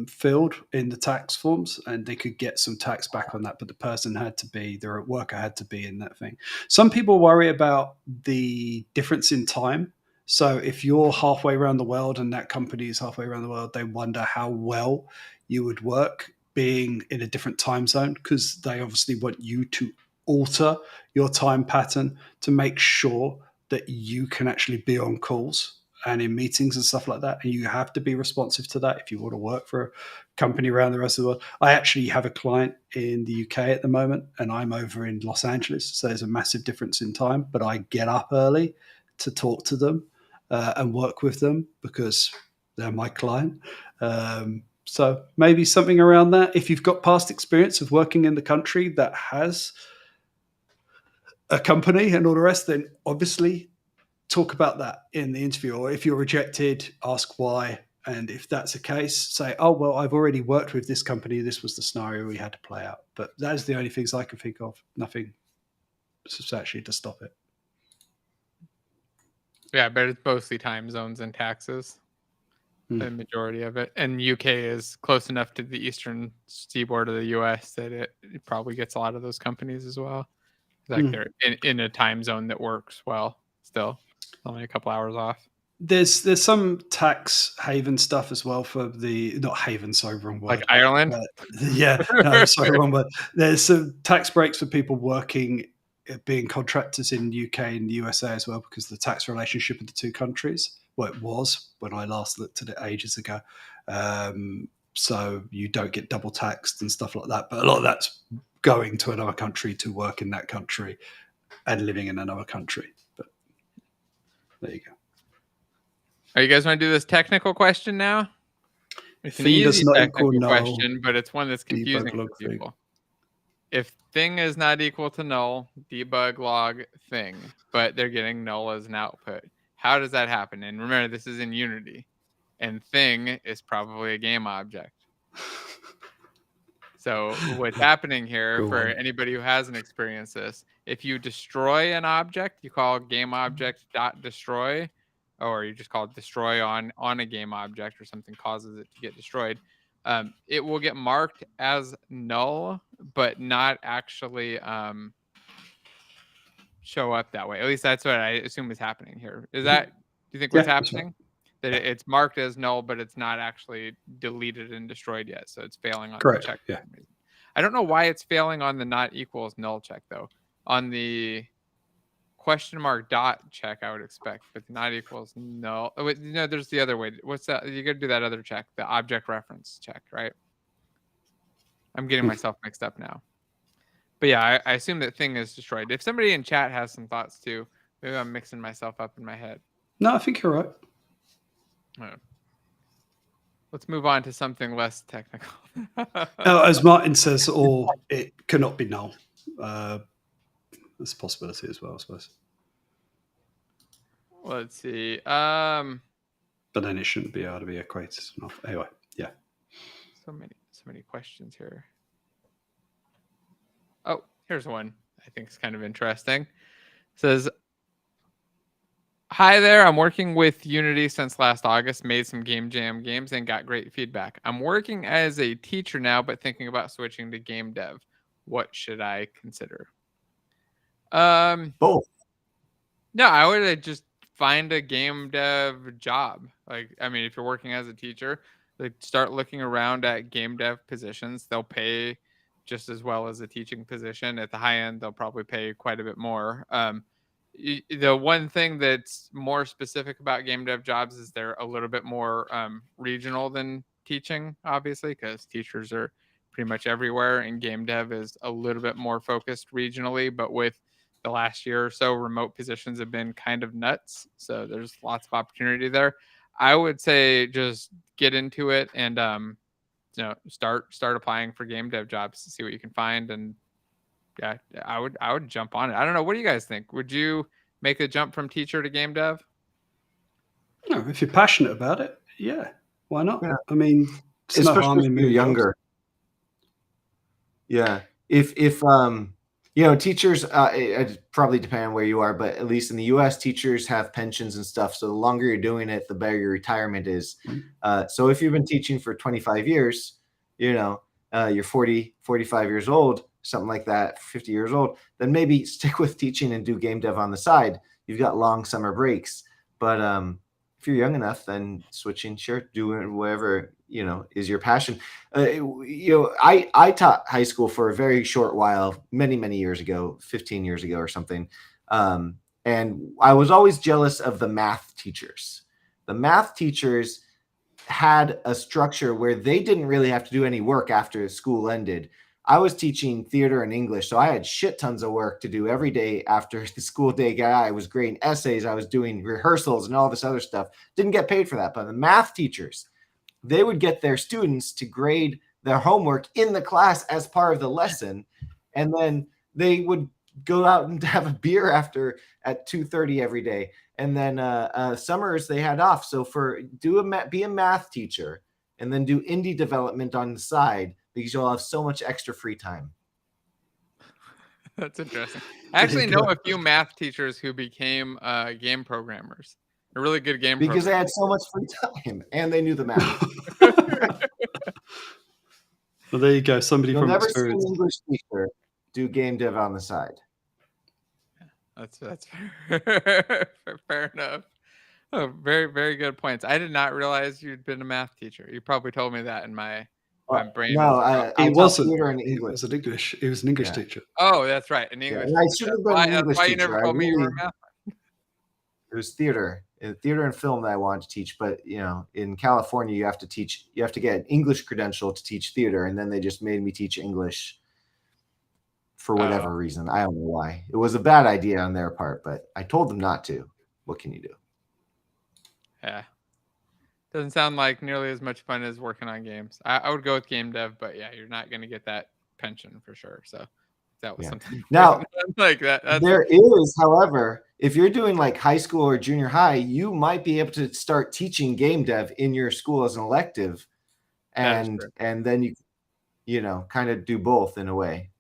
field in the tax forms, and they could get some tax back on that. But the person the worker had to be in that thing. Some people worry about the difference in time. So if you're halfway around the world and that company is halfway around the world, they wonder how well you would work being in a different time zone, because they obviously want you to alter your time pattern to make sure that you can actually be on calls and in meetings and stuff like that. And you have to be responsive to that if you want to work for a company around the rest of the world. I actually have a client in the UK at the moment, and I'm over in Los Angeles. So there's a massive difference in time, but I get up early to talk to them and work with them because they're my client. So maybe something around that. If you've got past experience of working in the country that has a company and all the rest, then obviously talk about that in the interview. Or if you're rejected, ask why. And if that's the case, say, oh, well, I've already worked with this company. This was the scenario we had to play out. But that's the only things I can think of. Nothing substantially to stop it. Yeah, but it's mostly time zones and taxes. The majority of it. And UK is close enough to the eastern seaboard of the US that it probably gets a lot of those companies as well. Like they're in a time zone that works well still. Only a couple hours off. There's some tax haven stuff as well for not haven, sorry, wrong word. Like Ireland? Wrong word. There's some tax breaks for people being contractors in the UK and the USA as well, because of the tax relationship of the two countries. Well, it was when I last looked at it ages ago. So you don't get double taxed and stuff like that. But a lot of that's going to another country to work in that country and living in another country. But there you go. Are you guys want to do this technical question now? It's an easy technical question, but it's one that's confusing for people. If thing is not equal to null, debug log thing, but they're getting null as an output. How does that happen? And remember, this is in Unity, and thing is probably a game object. So what's happening here for anybody who hasn't experienced this, if you destroy an object, you call game object.destroy, or you just call it destroy on a game object, or something causes it to get destroyed. It will get marked as null, but not actually show up that way. At least that's what I assume is happening here. Is that, do you think what's happening? that it's marked as null, but it's not actually deleted and destroyed yet. So it's failing on Correct. the check. Yeah. I don't know why it's failing on the not equals null check though. On the question mark dot check, I would expect, but not equals null. Oh, wait, no, there's the other way. What's that? You got to do that other check, the object reference check, right? I'm getting myself mixed up now. But yeah, I assume that thing is destroyed. If somebody in chat has some thoughts too, maybe I'm mixing myself up in my head. No, I think you're right. Let's move on to something less technical. As Martin says, or it cannot be null. That's a possibility as well, I suppose. Let's see. But then it shouldn't be able to be equated. Anyway, yeah. So many questions here. Oh, here's one I think is kind of interesting. It says, hi there. I'm working with Unity since last August, made some Game Jam games and got great feedback. I'm working as a teacher now, but thinking about switching to GameDev. What should I consider? Both. No, I would just find a GameDev job. Like, I mean, if you're working as a teacher, like start looking around at GameDev positions. They'll pay just as well as a teaching position. At the high end, they'll probably pay quite a bit more. The one thing that's more specific about GameDev jobs is they're a little bit more regional than teaching, obviously, because teachers are pretty much everywhere, and GameDev is a little bit more focused regionally. But with the last year or so, remote positions have been kind of nuts, so there's lots of opportunity there. I would say just get into it and start applying for GameDev jobs to see what you can find. And yeah, I would jump on it. I don't know. What do you guys think? Would you make a jump from teacher to GameDev? No, if you're passionate about it, yeah, why not? Yeah. I mean, especially if you're younger. Yeah, if teachers, it probably depend on where you are, but at least in the U.S., teachers have pensions and stuff. So the longer you're doing it, the better your retirement is. So if you've been teaching for 25 years, you're 40, 45 years old, something like that, 50 years old, then maybe stick with teaching and do game dev on the side. You've got long summer breaks. But if you're young enough, then switching, sure, doing whatever, is your passion. I taught high school for a very short while, many years ago, 15 years ago or something. And I was always jealous of the math teachers. The math teachers had a structure where they didn't really have to do any work after school ended. I was teaching theater and English, so I had shit tons of work to do every day after the school day. I was grading essays, I was doing rehearsals and all this other stuff. Didn't get paid for that. But the math teachers, they would get their students to grade their homework in the class as part of the lesson. And then they would go out and have a beer after at 2:30 every day. And then summers they had off. So be a math teacher and then do indie development on the side, because you'll have so much extra free time. That's interesting. I actually know a few math teachers who became game programmers. A really good game because programmer. They had so much free time and they knew the math. Well, there you go. Somebody You'll from never experience. see an English teacher do game dev on the side. That's fair enough. Oh, very, very good points. I did not realize you'd been a math teacher. You probably told me that in my brain. No, he wasn't. He was an English Yeah. teacher. Oh, that's right. An English. I should have been an English teacher. teacher. You never told me you were a math. It was theater and film that I wanted to teach. But in California, you have to get an English credential to teach theater, and then they just made me teach English for whatever reason. I don't know why. It was a bad idea on their part, but I told them not to. What can you do? Yeah. Doesn't sound like nearly as much fun as working on games. I would go with game dev, but yeah, you're not going to get that pension for sure. So that was something. Now, like that. There is, however, if you're doing like high school or junior high, you might be able to start teaching game dev in your school as an elective, and then you kind of do both in a way.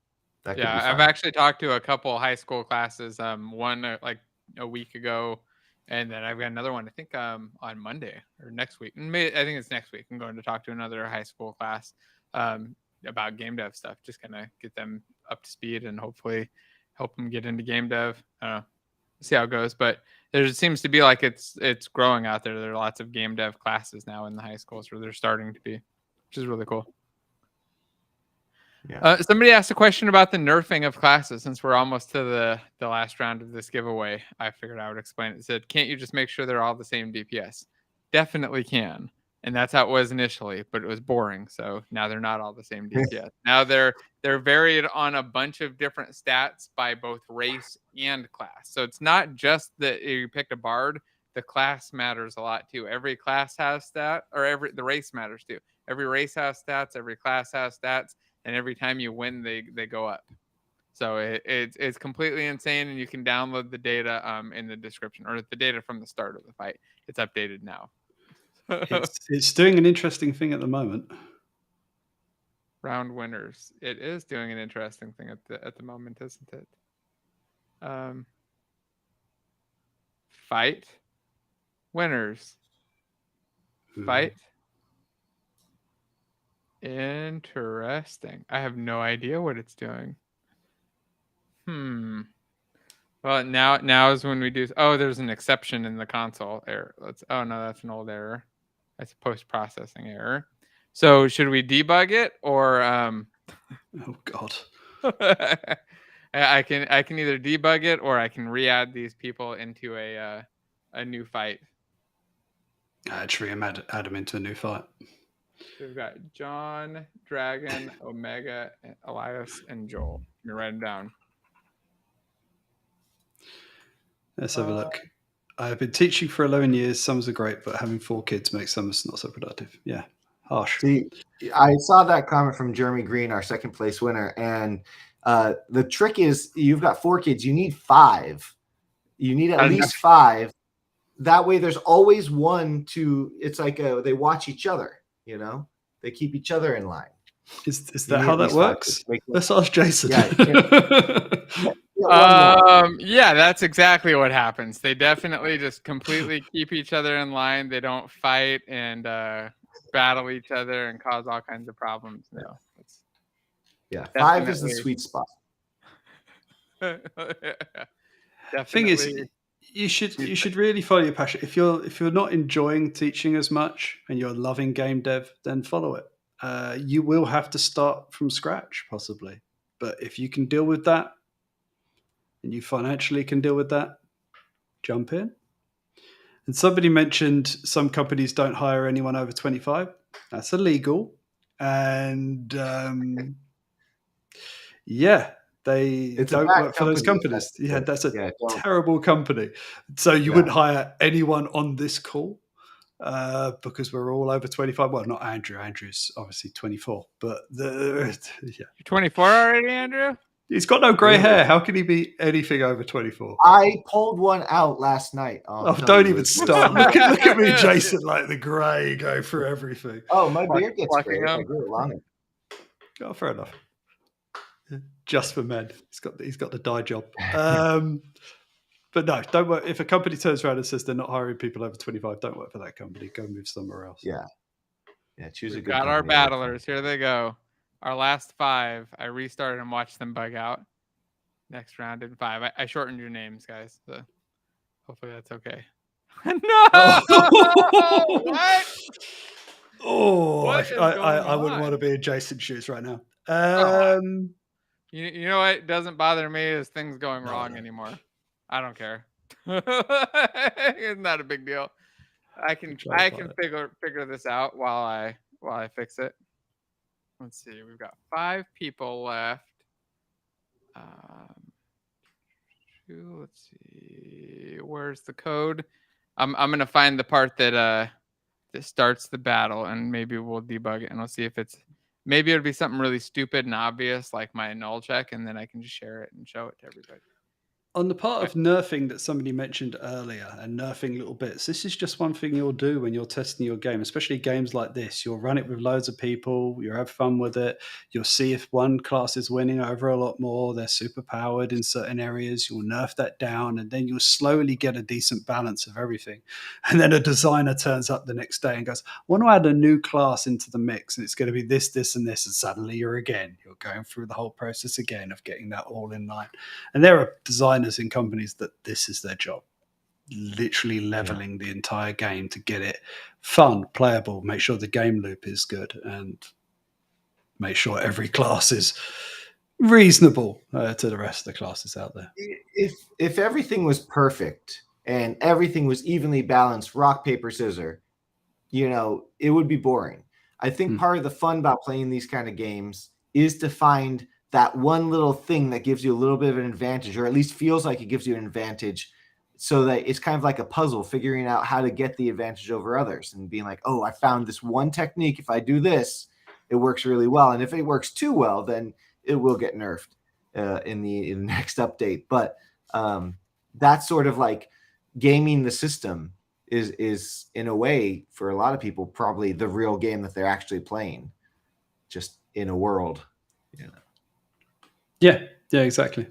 I've actually talked to a couple high school classes. One like a week ago, and then I've got another one. I think on Monday or next week. I think it's next week. I'm going to talk to another high school class about game dev stuff. Just kind of get them up to speed and hopefully help them get into game dev. I don't know. see how it goes. But there seems to be like it's growing out there. There are lots of game dev classes now in the high schools where they're starting to be, which is really cool. Yeah. Somebody asked a question about the nerfing of classes. Since we're almost to the last round of this giveaway, I figured I would explain it. It said, can't you just make sure they're all the same DPS? Definitely can. And that's how it was initially, but it was boring. So now they're not all the same DPS. Now they're varied on a bunch of different stats by both race and class. So it's not just that you picked a bard. The class matters a lot too. Every class has stat, or the race matters too. Every race has stats. Every class has stats. And every time you win, they go up. So it's completely insane, and you can download the data in the description, or the data from the start of the fight. It's updated now. it's doing an interesting thing at the moment. Round winners. It is doing an interesting thing at the moment, isn't it? Fight winners. Fight. Interesting. I have no idea what it's doing. Well, now is when we do. Oh, there's an exception in the console error. Oh no, that's an old error. That's a post-processing error. So should we debug it or? Oh God. I can either debug it or I can re-add these people into a new fight. Actually, add them into a new fight. So we've got John, Dragon, Omega, Elias, and Joel. You write them down. Let's have a look. I've been teaching for 11 years. Summers are great, but having 4 kids makes summers not so productive. Yeah, harsh. See, I saw that comment from Jeremy Green, our second place winner. And the trick is you've got 4 kids. You need 5. You need at least 5. That way there's always one to, it's like they watch each other. You know, they keep each other in line. Is that how that works? Let's ask Jason. Yeah, that's exactly what happens. They definitely just completely keep each other in line. They don't fight and battle each other and cause all kinds of problems. No, yeah, 5 is the sweet spot. Thing is, you should really follow your passion. If you're not enjoying teaching as much and you're loving game dev, then follow it. You will have to start from scratch possibly, but if you can deal with that and you financially can deal with that, jump in. And somebody mentioned some companies don't hire anyone over 25. That's illegal. And they don't work for those companies. That's a terrible company. So you wouldn't hire anyone on this call because we're all over 25. Well, not Andrew. Andrew's obviously 24. But You're 24 already, Andrew? He's got no grey hair. How can he be anything over 24? I pulled one out last night. Don't even start. Look at me, Jason, like the grey go through everything. Oh, my beard gets grey if I grew it longer. Oh, fair enough. Just for men. He's got the dye job. But no, don't work. If a company turns around and says they're not hiring people over 25, don't work for that company. Go move somewhere else. Yeah. Choose a good. Got our battlers. Here they go. Our last 5. I restarted and watched them bug out. Next round in 5. I shortened your names, guys. So hopefully that's okay. No. What? Oh, I wouldn't want to be in Jason's shoes right now. You know what doesn't bother me is things going wrong anymore. I don't care. It's not a big deal. I can figure this out while I fix it. Let's see. We've got 5 people left. Let's see. Where's the code? I'm gonna find the part that starts the battle, and maybe we'll debug it, and we'll see if maybe it'll be something really stupid and obvious, like my null check, and then I can just share it and show it to everybody. On the part of nerfing that somebody mentioned earlier, and nerfing little bits, this is just one thing you'll do when you're testing your game, especially games like this. You'll run it with loads of people, you'll have fun with it, you'll see if one class is winning over a lot more, they're super powered in certain areas, you'll nerf that down, and then you'll slowly get a decent balance of everything. And then a designer turns up the next day and goes, I want to add a new class into the mix, and it's going to be this, this, and this, and suddenly you're going through the whole process again of getting that all in line. And there are designers designers in companies that this is their job, literally leveling the entire game to get it fun, playable, make sure the game loop is good, and make sure every class is reasonable to the rest of the classes out there. If everything was perfect and everything was evenly balanced, rock, paper, scissors, it would be boring. I think part of the fun about playing these kind of games is to find that one little thing that gives you a little bit of an advantage, or at least feels like it gives you an advantage, so that it's kind of like a puzzle, figuring out how to get the advantage over others and being like, oh, I found this one technique. If I do this, it works really well. And if it works too well, then it will get nerfed in the next update. But that's sort of like gaming the system is in a way, for a lot of people, probably the real game that they're actually playing, just in a world. Yeah, exactly.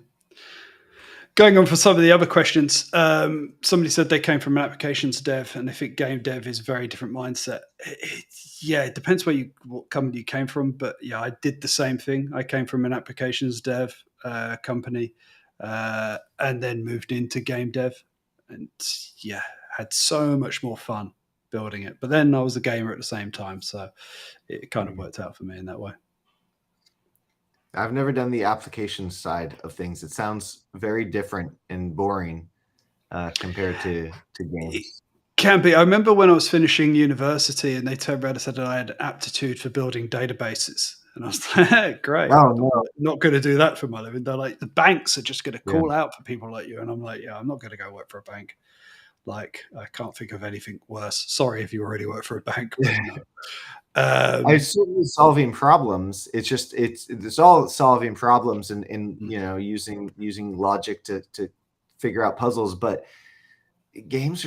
Going on for some of the other questions, somebody said they came from an applications dev, and they think game dev is a very different mindset. It depends what company you came from, but yeah, I did the same thing. I came from an applications dev company, and then moved into game dev, and had so much more fun building it. But then I was a gamer at the same time, so it kind of worked out for me in that way. I've never done the application side of things. It sounds very different and boring compared to games. It can be. I remember when I was finishing university and they turned around and said that I had aptitude for building databases. And I was like, great. Oh, no. I'm not going to do that for my living. They're like, the banks are just going to call out for people like you. And I'm like, I'm not going to go work for a bank. Like, I can't think of anything worse. Sorry if you already work for a bank. But no. It's certainly solving problems. It's all solving problems and using logic to figure out puzzles. But games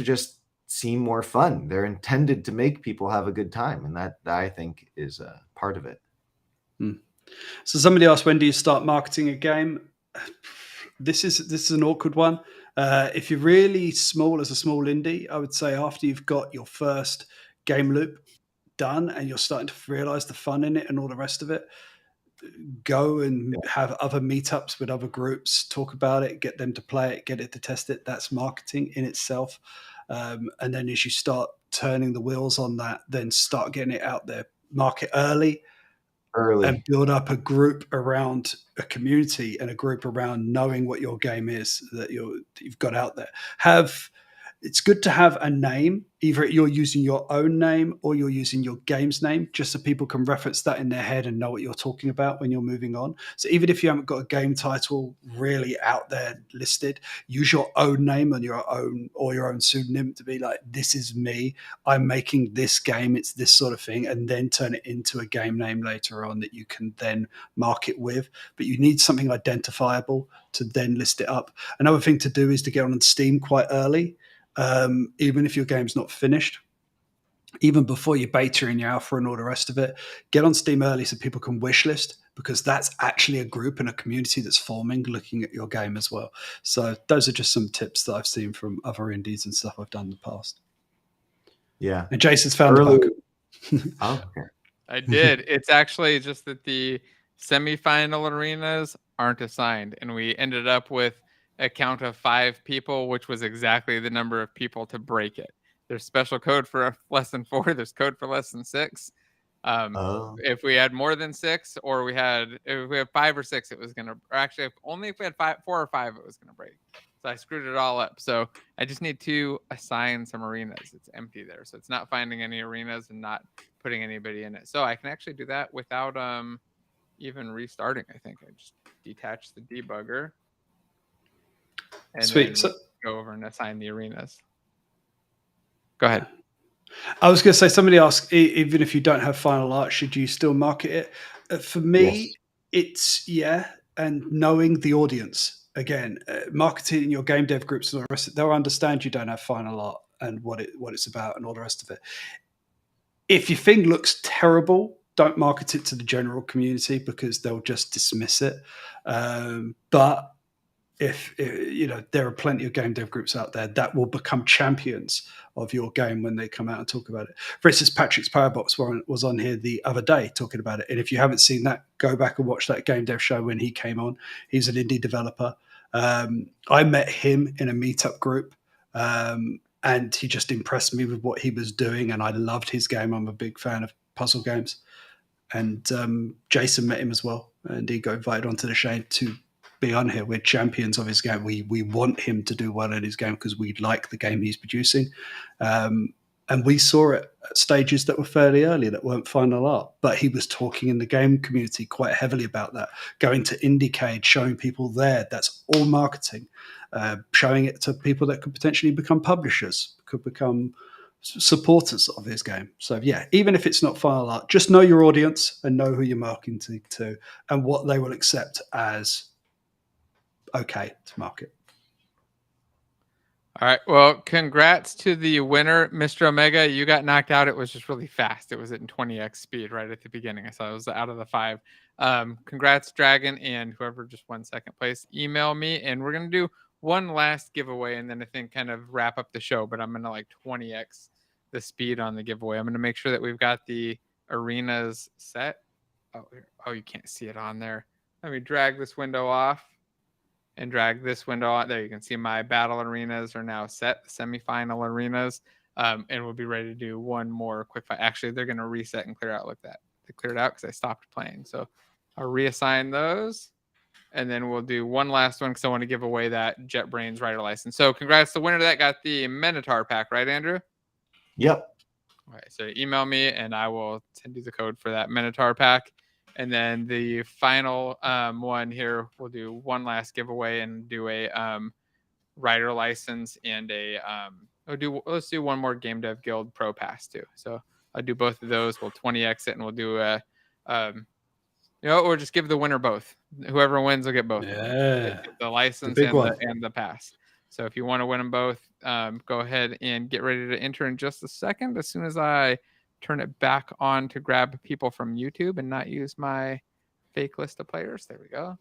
seem more fun. They're intended to make people have a good time, and that I think is a part of it. So somebody asked, when do you start marketing a game? This is an awkward one. If you're really small as a small indie, I would say after you've got your first game loop done and you're starting to realize the fun in it and all the rest of it, go and have other meetups with other groups, talk about it, get them to play it, get it to test it. That's marketing in itself. And then as you start turning the wheels on that, then start getting it out there, market early, and build up a group around a community and a group around knowing what your game is that you've got out there. It's good to have a name. Either you're using your own name or you're using your game's name, just so people can reference that in their head and know what you're talking about when you're moving on. So even if you haven't got a game title really out there listed, use your own name and your own pseudonym to be like, this is me. I'm making this game. It's this sort of thing. And then turn it into a game name later on that you can then market with. But you need something identifiable to then list it up. Another thing to do is to get on Steam quite early. Even if your game's not finished, even before your beta and your alpha and all the rest of it, get on Steam early so people can wishlist, because that's actually a group and a community that's forming looking at your game as well. So those are just some tips that I've seen from other indies and stuff I've done in the past. Yeah. And Jason's found a bug. Oh, okay. I did. It's actually just that the semifinal arenas aren't assigned, and we ended up with a count of 5 people, which was exactly the number of people to break it. There's special code for less than 4. There's code for less than 6. If we had more than 6, or if we had 5 or 6, it was gonna. Or actually, if we had 4 or 5, it was gonna break. So I screwed it all up. So I just need to assign some arenas. It's empty there, so it's not finding any arenas and not putting anybody in it. So I can actually do that without even restarting. I think I just detach the debugger. And Sweet. So go over and assign the arenas. Go ahead. I was going to say, somebody asked, even if you don't have final art, should you still market it? For me, it's and knowing the audience. Again, marketing your game dev groups and all the rest, they'll understand you don't have final art and what it's about and all the rest of it. If your thing looks terrible, don't market it to the general community, because they'll just dismiss it. But if there are plenty of game dev groups out there that will become champions of your game when they come out and talk about it. For instance, Patrick's Powerbox was on here the other day talking about it. And if you haven't seen that, go back and watch that game dev show when he came on. He's an indie developer. I met him in a meetup group, and he just impressed me with what he was doing, and I loved his game. I'm a big fan of puzzle games. And Jason met him as well, and he got invited onto the show to be on here. We're champions of his game. We want him to do well in his game because we like the game he's producing. And we saw it at stages that were fairly early, that weren't final art. But he was talking in the game community quite heavily about that, going to Indiecade, showing people there. That's all marketing, showing it to people that could potentially become publishers, could become supporters of his game. So yeah, even if it's not final art, just know your audience and know who you're marketing to and what they will accept as okay to market. All right. Well, congrats to the winner, Mr. Omega. You got knocked out. It was just really fast. It was at 20x speed right at the beginning. I saw it was out of the 5. Congrats, Dragon, and whoever just won second place. Email me, and we're going to do one last giveaway, and then I think kind of wrap up the show. But I'm going to like 20x the speed on the giveaway. I'm going to make sure that we've got the arenas set. Oh, you can't see it on there. Let me drag this window off. And drag this window out. There you can see my battle arenas are now set, the semifinal arenas, and we'll be ready to do one more quick fight. Actually, they're going to reset and clear out like that. They cleared out because I stopped playing. So I'll reassign those, and then we'll do one last one because I want to give away that JetBrains writer license. So congrats to the winner of that. Got the Minotaur Pack, right, Andrew? Yep. All right, so email me, and I will send you the code for that Minotaur Pack. And then the final one here, we'll do one last giveaway and do a writer license and a let's do one more Game Dev Guild Pro Pass too. So I'll do both of those. We'll 20x it, and we'll do a or just give the winner both. Whoever wins will get both. Yeah, the license and the pass. So if you want to win them both, go ahead and get ready to enter in just a second. As soon as I turn it back on to grab people from YouTube and not use my fake list of players. There we go.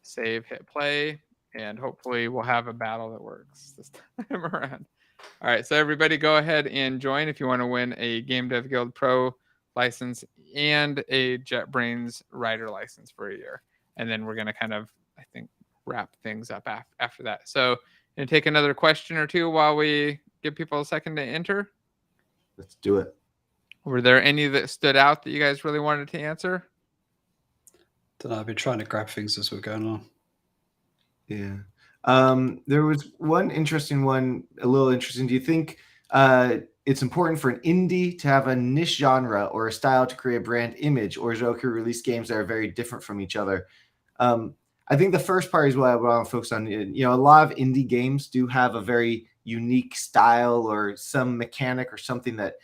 Save, hit play, and hopefully we'll have a battle that works this time around. All right, so everybody go ahead and join if you want to win a Game Dev Guild Pro license and a JetBrains writer license for a year. And then we're going to kind of, I think, wrap things up after that. So going to take another question or two while we give people a second to enter. Let's do it. Were there any that stood out that you guys really wanted to answer? Don't know. I've been trying to grab things as we're going on. Yeah. There was one interesting one, a little interesting. Do you think it's important for an indie to have a niche genre or a style to create a brand image, or is it okay to release games that are very different from each other? I think the first part is what I want to focus on. A lot of indie games do have a very unique style or some mechanic or something that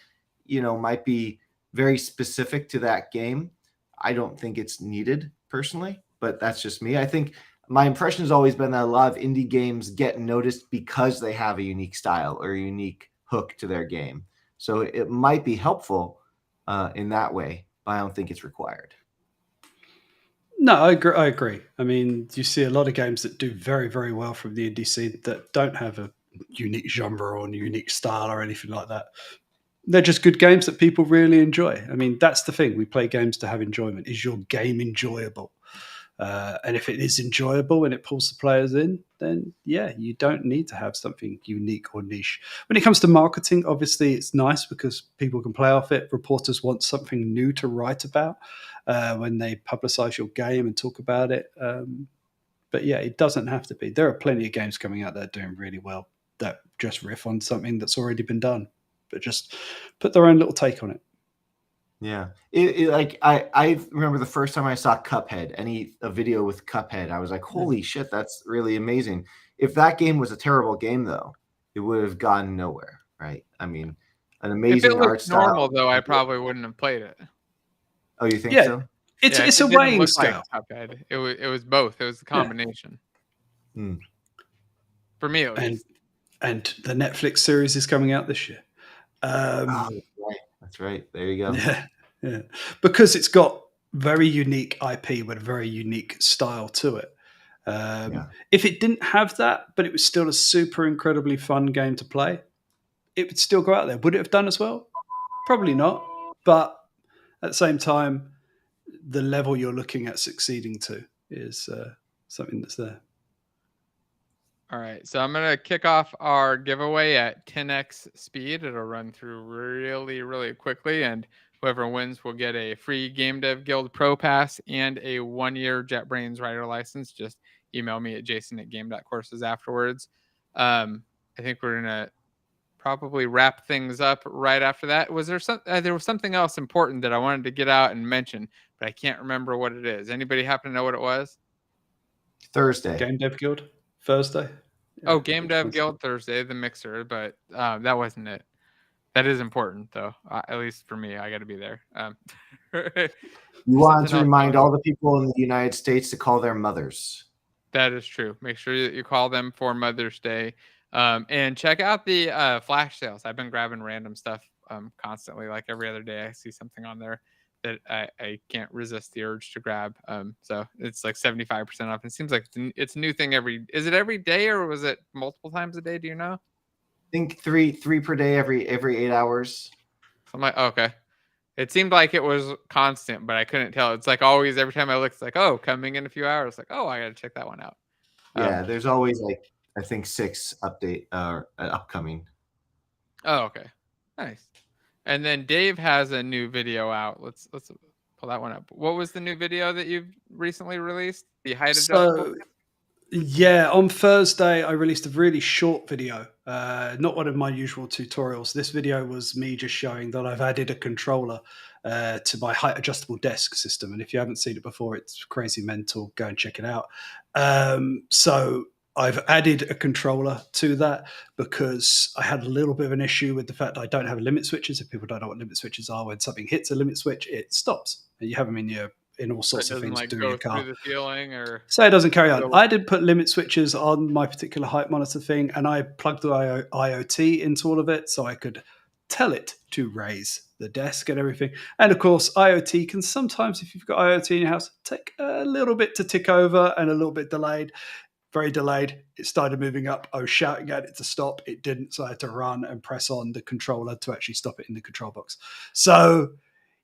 might be very specific to that game. I don't think it's needed personally, but that's just me. I think my impression has always been that a lot of indie games get noticed because they have a unique style or a unique hook to their game. So it might be helpful in that way, but I don't think it's required. No, I agree. I mean, you see a lot of games that do very, very well from the indie scene that don't have a unique genre or a unique style or anything like that. They're just good games that people really enjoy. I mean, that's the thing. We play games to have enjoyment. Is your game enjoyable? And if it is enjoyable and it pulls the players in, then yeah, you don't need to have something unique or niche. When it comes to marketing, obviously it's nice because people can play off it. Reporters want something new to write about when they publicize your game and talk about it. But yeah, it doesn't have to be. There are plenty of games coming out that are doing really well that just riff on something that's already been done, but just put their own little take on it. Yeah. I remember the first time I saw Cuphead, a video with Cuphead, I was like, holy shit, that's really amazing. If that game was a terrible game, though, it would have gone nowhere, right? I mean, an amazing art style. Normal, though, I probably wouldn't have played it. Oh, you think so? It's a weighing scale. Like Cuphead. It was both. It was the combination. Yeah. For me, at least. And the Netflix series is coming out this year. That's right. There you go. Yeah. Because it's got very unique IP with a very unique style to it. If it didn't have that, but it was still a super incredibly fun game to play, it would still go out there. Would it have done as well? Probably not. But at the same time, the level you're looking at succeeding to is something that's there. All right, so I'm gonna kick off our giveaway at 10x speed. It'll run through really, really quickly, and whoever wins will get a free GameDev Guild Pro Pass and a 1-year JetBrains Writer license. Just email me at jason@game.courses afterwards. I think we're gonna probably wrap things up right after that. Was there there was something else important that I wanted to get out and mention, but I can't remember what it is. Anybody happen to know what it was? Thursday. GameDev Guild Thursday. Oh, GameDev Guild Thursday, the mixer, but that wasn't it. That is important, though. At least for me, I got to be there. You want to remind all the people in the United States to call their mothers. That is true. Make sure that you call them for Mother's Day. And check out the flash sales. I've been grabbing random stuff constantly. Like every other day, I see something on there that I can't resist the urge to grab. So it's like 75% off. It seems like it's a new thing is it every day or was it multiple times a day? Do you know? I think three per day every 8 hours. I'm like, okay. It seemed like it was constant, but I couldn't tell. It's like always, every time I look, it's like, oh, coming in a few hours. Like, oh, I got to check that one out. Yeah, there's always like, I think 6 upcoming. Oh, okay. Nice. And then Dave has a new video out. Let's pull that one up. What was the new video that you've recently released? The height adjustable? Yeah, on Thursday, I released a really short video, not one of my usual tutorials. This video was me just showing that I've added a controller to my height adjustable desk system. And if you haven't seen it before, it's crazy mental. Go and check it out. So I've added a controller to that because I had a little bit of an issue with the fact that I don't have limit switches. If people don't know what limit switches are, when something hits a limit switch, it stops. And you have them in all sorts of things like to do go your car. through the ceiling or So it doesn't carry on. I did put limit switches on my particular height monitor thing, and I plugged the IoT into all of it so I could tell it to raise the desk and everything. And of course, IoT can sometimes, if you've got IoT in your house, take a little bit to tick over and a little bit delayed. Very delayed. It started moving up. I was shouting at it to stop. It didn't, so I had to run and press on the controller to actually stop it in the control box. So,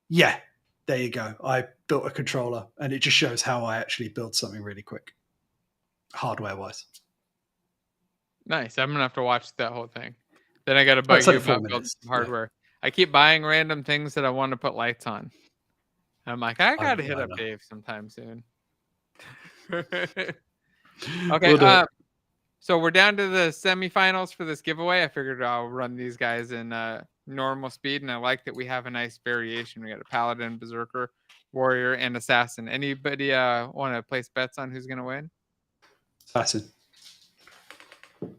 yeah. There you go. I built a controller, and it just shows how I actually build something really quick, hardware-wise. Nice. I'm gonna have to watch that whole thing. Then I got to bug you about building some hardware. Yeah. I keep buying random things that I want to put lights on. I'm like, I gotta hit up Dave sometime soon. Okay. So we're down to the semifinals for this giveaway. I figured I'll run these guys in normal speed, and I like that we have a nice variation. We got a paladin, berserker, warrior, and assassin. Anybody want to place bets on who's going to win? Assassin.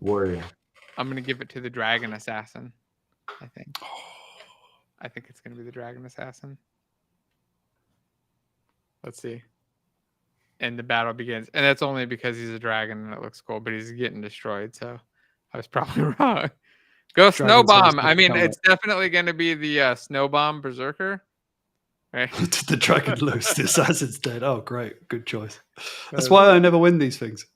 Warrior. I'm going to give it to the dragon assassin, I think. I think it's going to be the dragon assassin. Let's see. And the battle begins. And that's only because he's a dragon and it looks cool, but he's getting destroyed. So I was probably wrong. Go Snow Bomb. I mean, it's definitely going to be the Snow Bomb Berserker. Right? The dragon loose. The assassin's dead. Oh, great. Good choice. That's why I never win these things.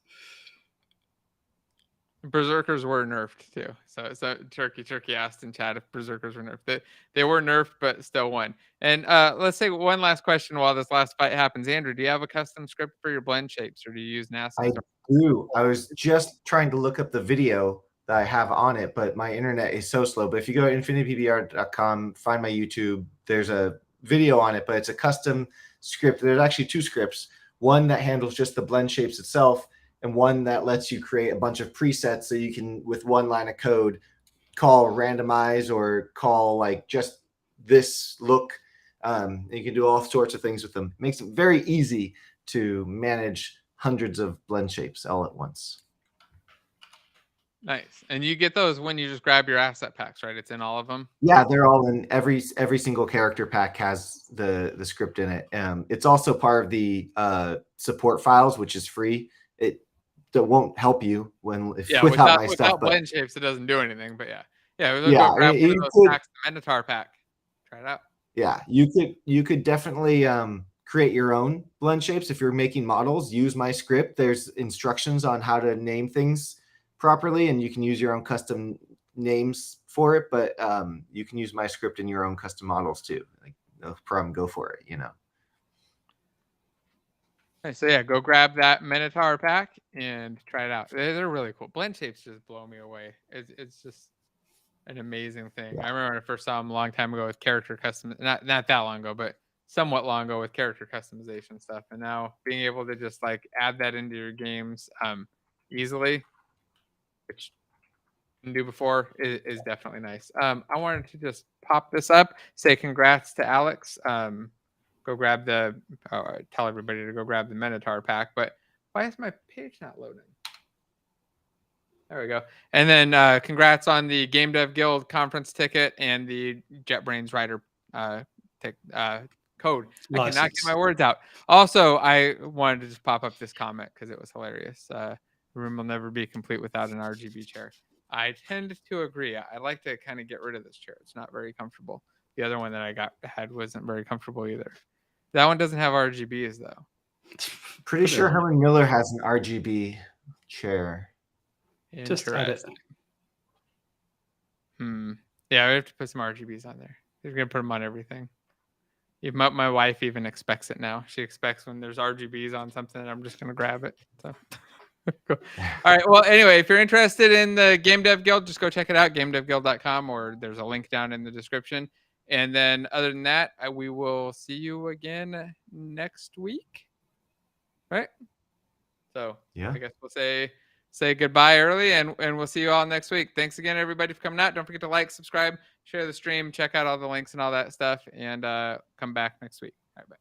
Berserkers were nerfed too. So Turkey asked in chat if Berserkers were nerfed. They were nerfed, but still won. And let's say one last question while this last fight happens. Andrew, do you have a custom script for your blend shapes, or do you use NASA? I do. I was just trying to look up the video that I have on it, but my internet is so slow. But if you go to infinitypbr.com, find my YouTube, there's a video on it, but it's a custom script. There's actually 2 scripts. One that handles just the blend shapes itself, and one that lets you create a bunch of presets so you can, with one line of code, call randomize or call like just this look. You can do all sorts of things with them. It makes it very easy to manage hundreds of blend shapes all at once. Nice. And you get those when you just grab your asset packs, right? It's in all of them? Yeah, they're all in. Every single character pack has the script in it. It's also part of the support files, which is free. That won't help you without my stuff. Without blend shapes, it doesn't do anything. But yeah, go grab one of those packs, the Minotaur pack. Try it out. Yeah, you could definitely create your own blend shapes if you're making models. Use my script. There's instructions on how to name things properly, and you can use your own custom names for it. But you can use my script in your own custom models too. Like, no problem. Go for it. So yeah, go grab that Minotaur pack and try it out. They're really cool. Blend shapes just blow me away. It's just an amazing thing. Yeah. I remember when I first saw them a long time ago with character custom, not that long ago, but somewhat long ago with character customization stuff. And now being able to just like add that into your games easily, which you didn't do before, is definitely nice. I wanted to just pop this up, say congrats to Alex. Go grab tell everybody to go grab the Minotaur pack. But why is my page not loading? There we go. And then congrats on the GameDev Guild conference ticket and the JetBrains Rider code. License. I cannot get my words out. Also, I wanted to just pop up this comment because it was hilarious. The room will never be complete without an RGB chair. I tend to agree. I like to kind of get rid of this chair. It's not very comfortable. The other one that I had wasn't very comfortable either. That one doesn't have RGBs though. Pretty sure Herman Miller has an RGB chair. Just edit. Yeah, we have to put some RGBs on there. We're gonna put them on everything. Even my wife even expects it now. She expects when there's RGBs on something, I'm just gonna grab it. So. Cool. All right. Well, anyway, if you're interested in the GameDev Guild, just go check it out, gamedevguild.com, or there's a link down in the description. And then other than that, we will see you again next week. Right? So yeah, I guess we'll say goodbye early, and we'll see you all next week. Thanks again, everybody, for coming out. Don't forget to like, subscribe, share the stream, check out all the links and all that stuff, and come back next week. All right, bye.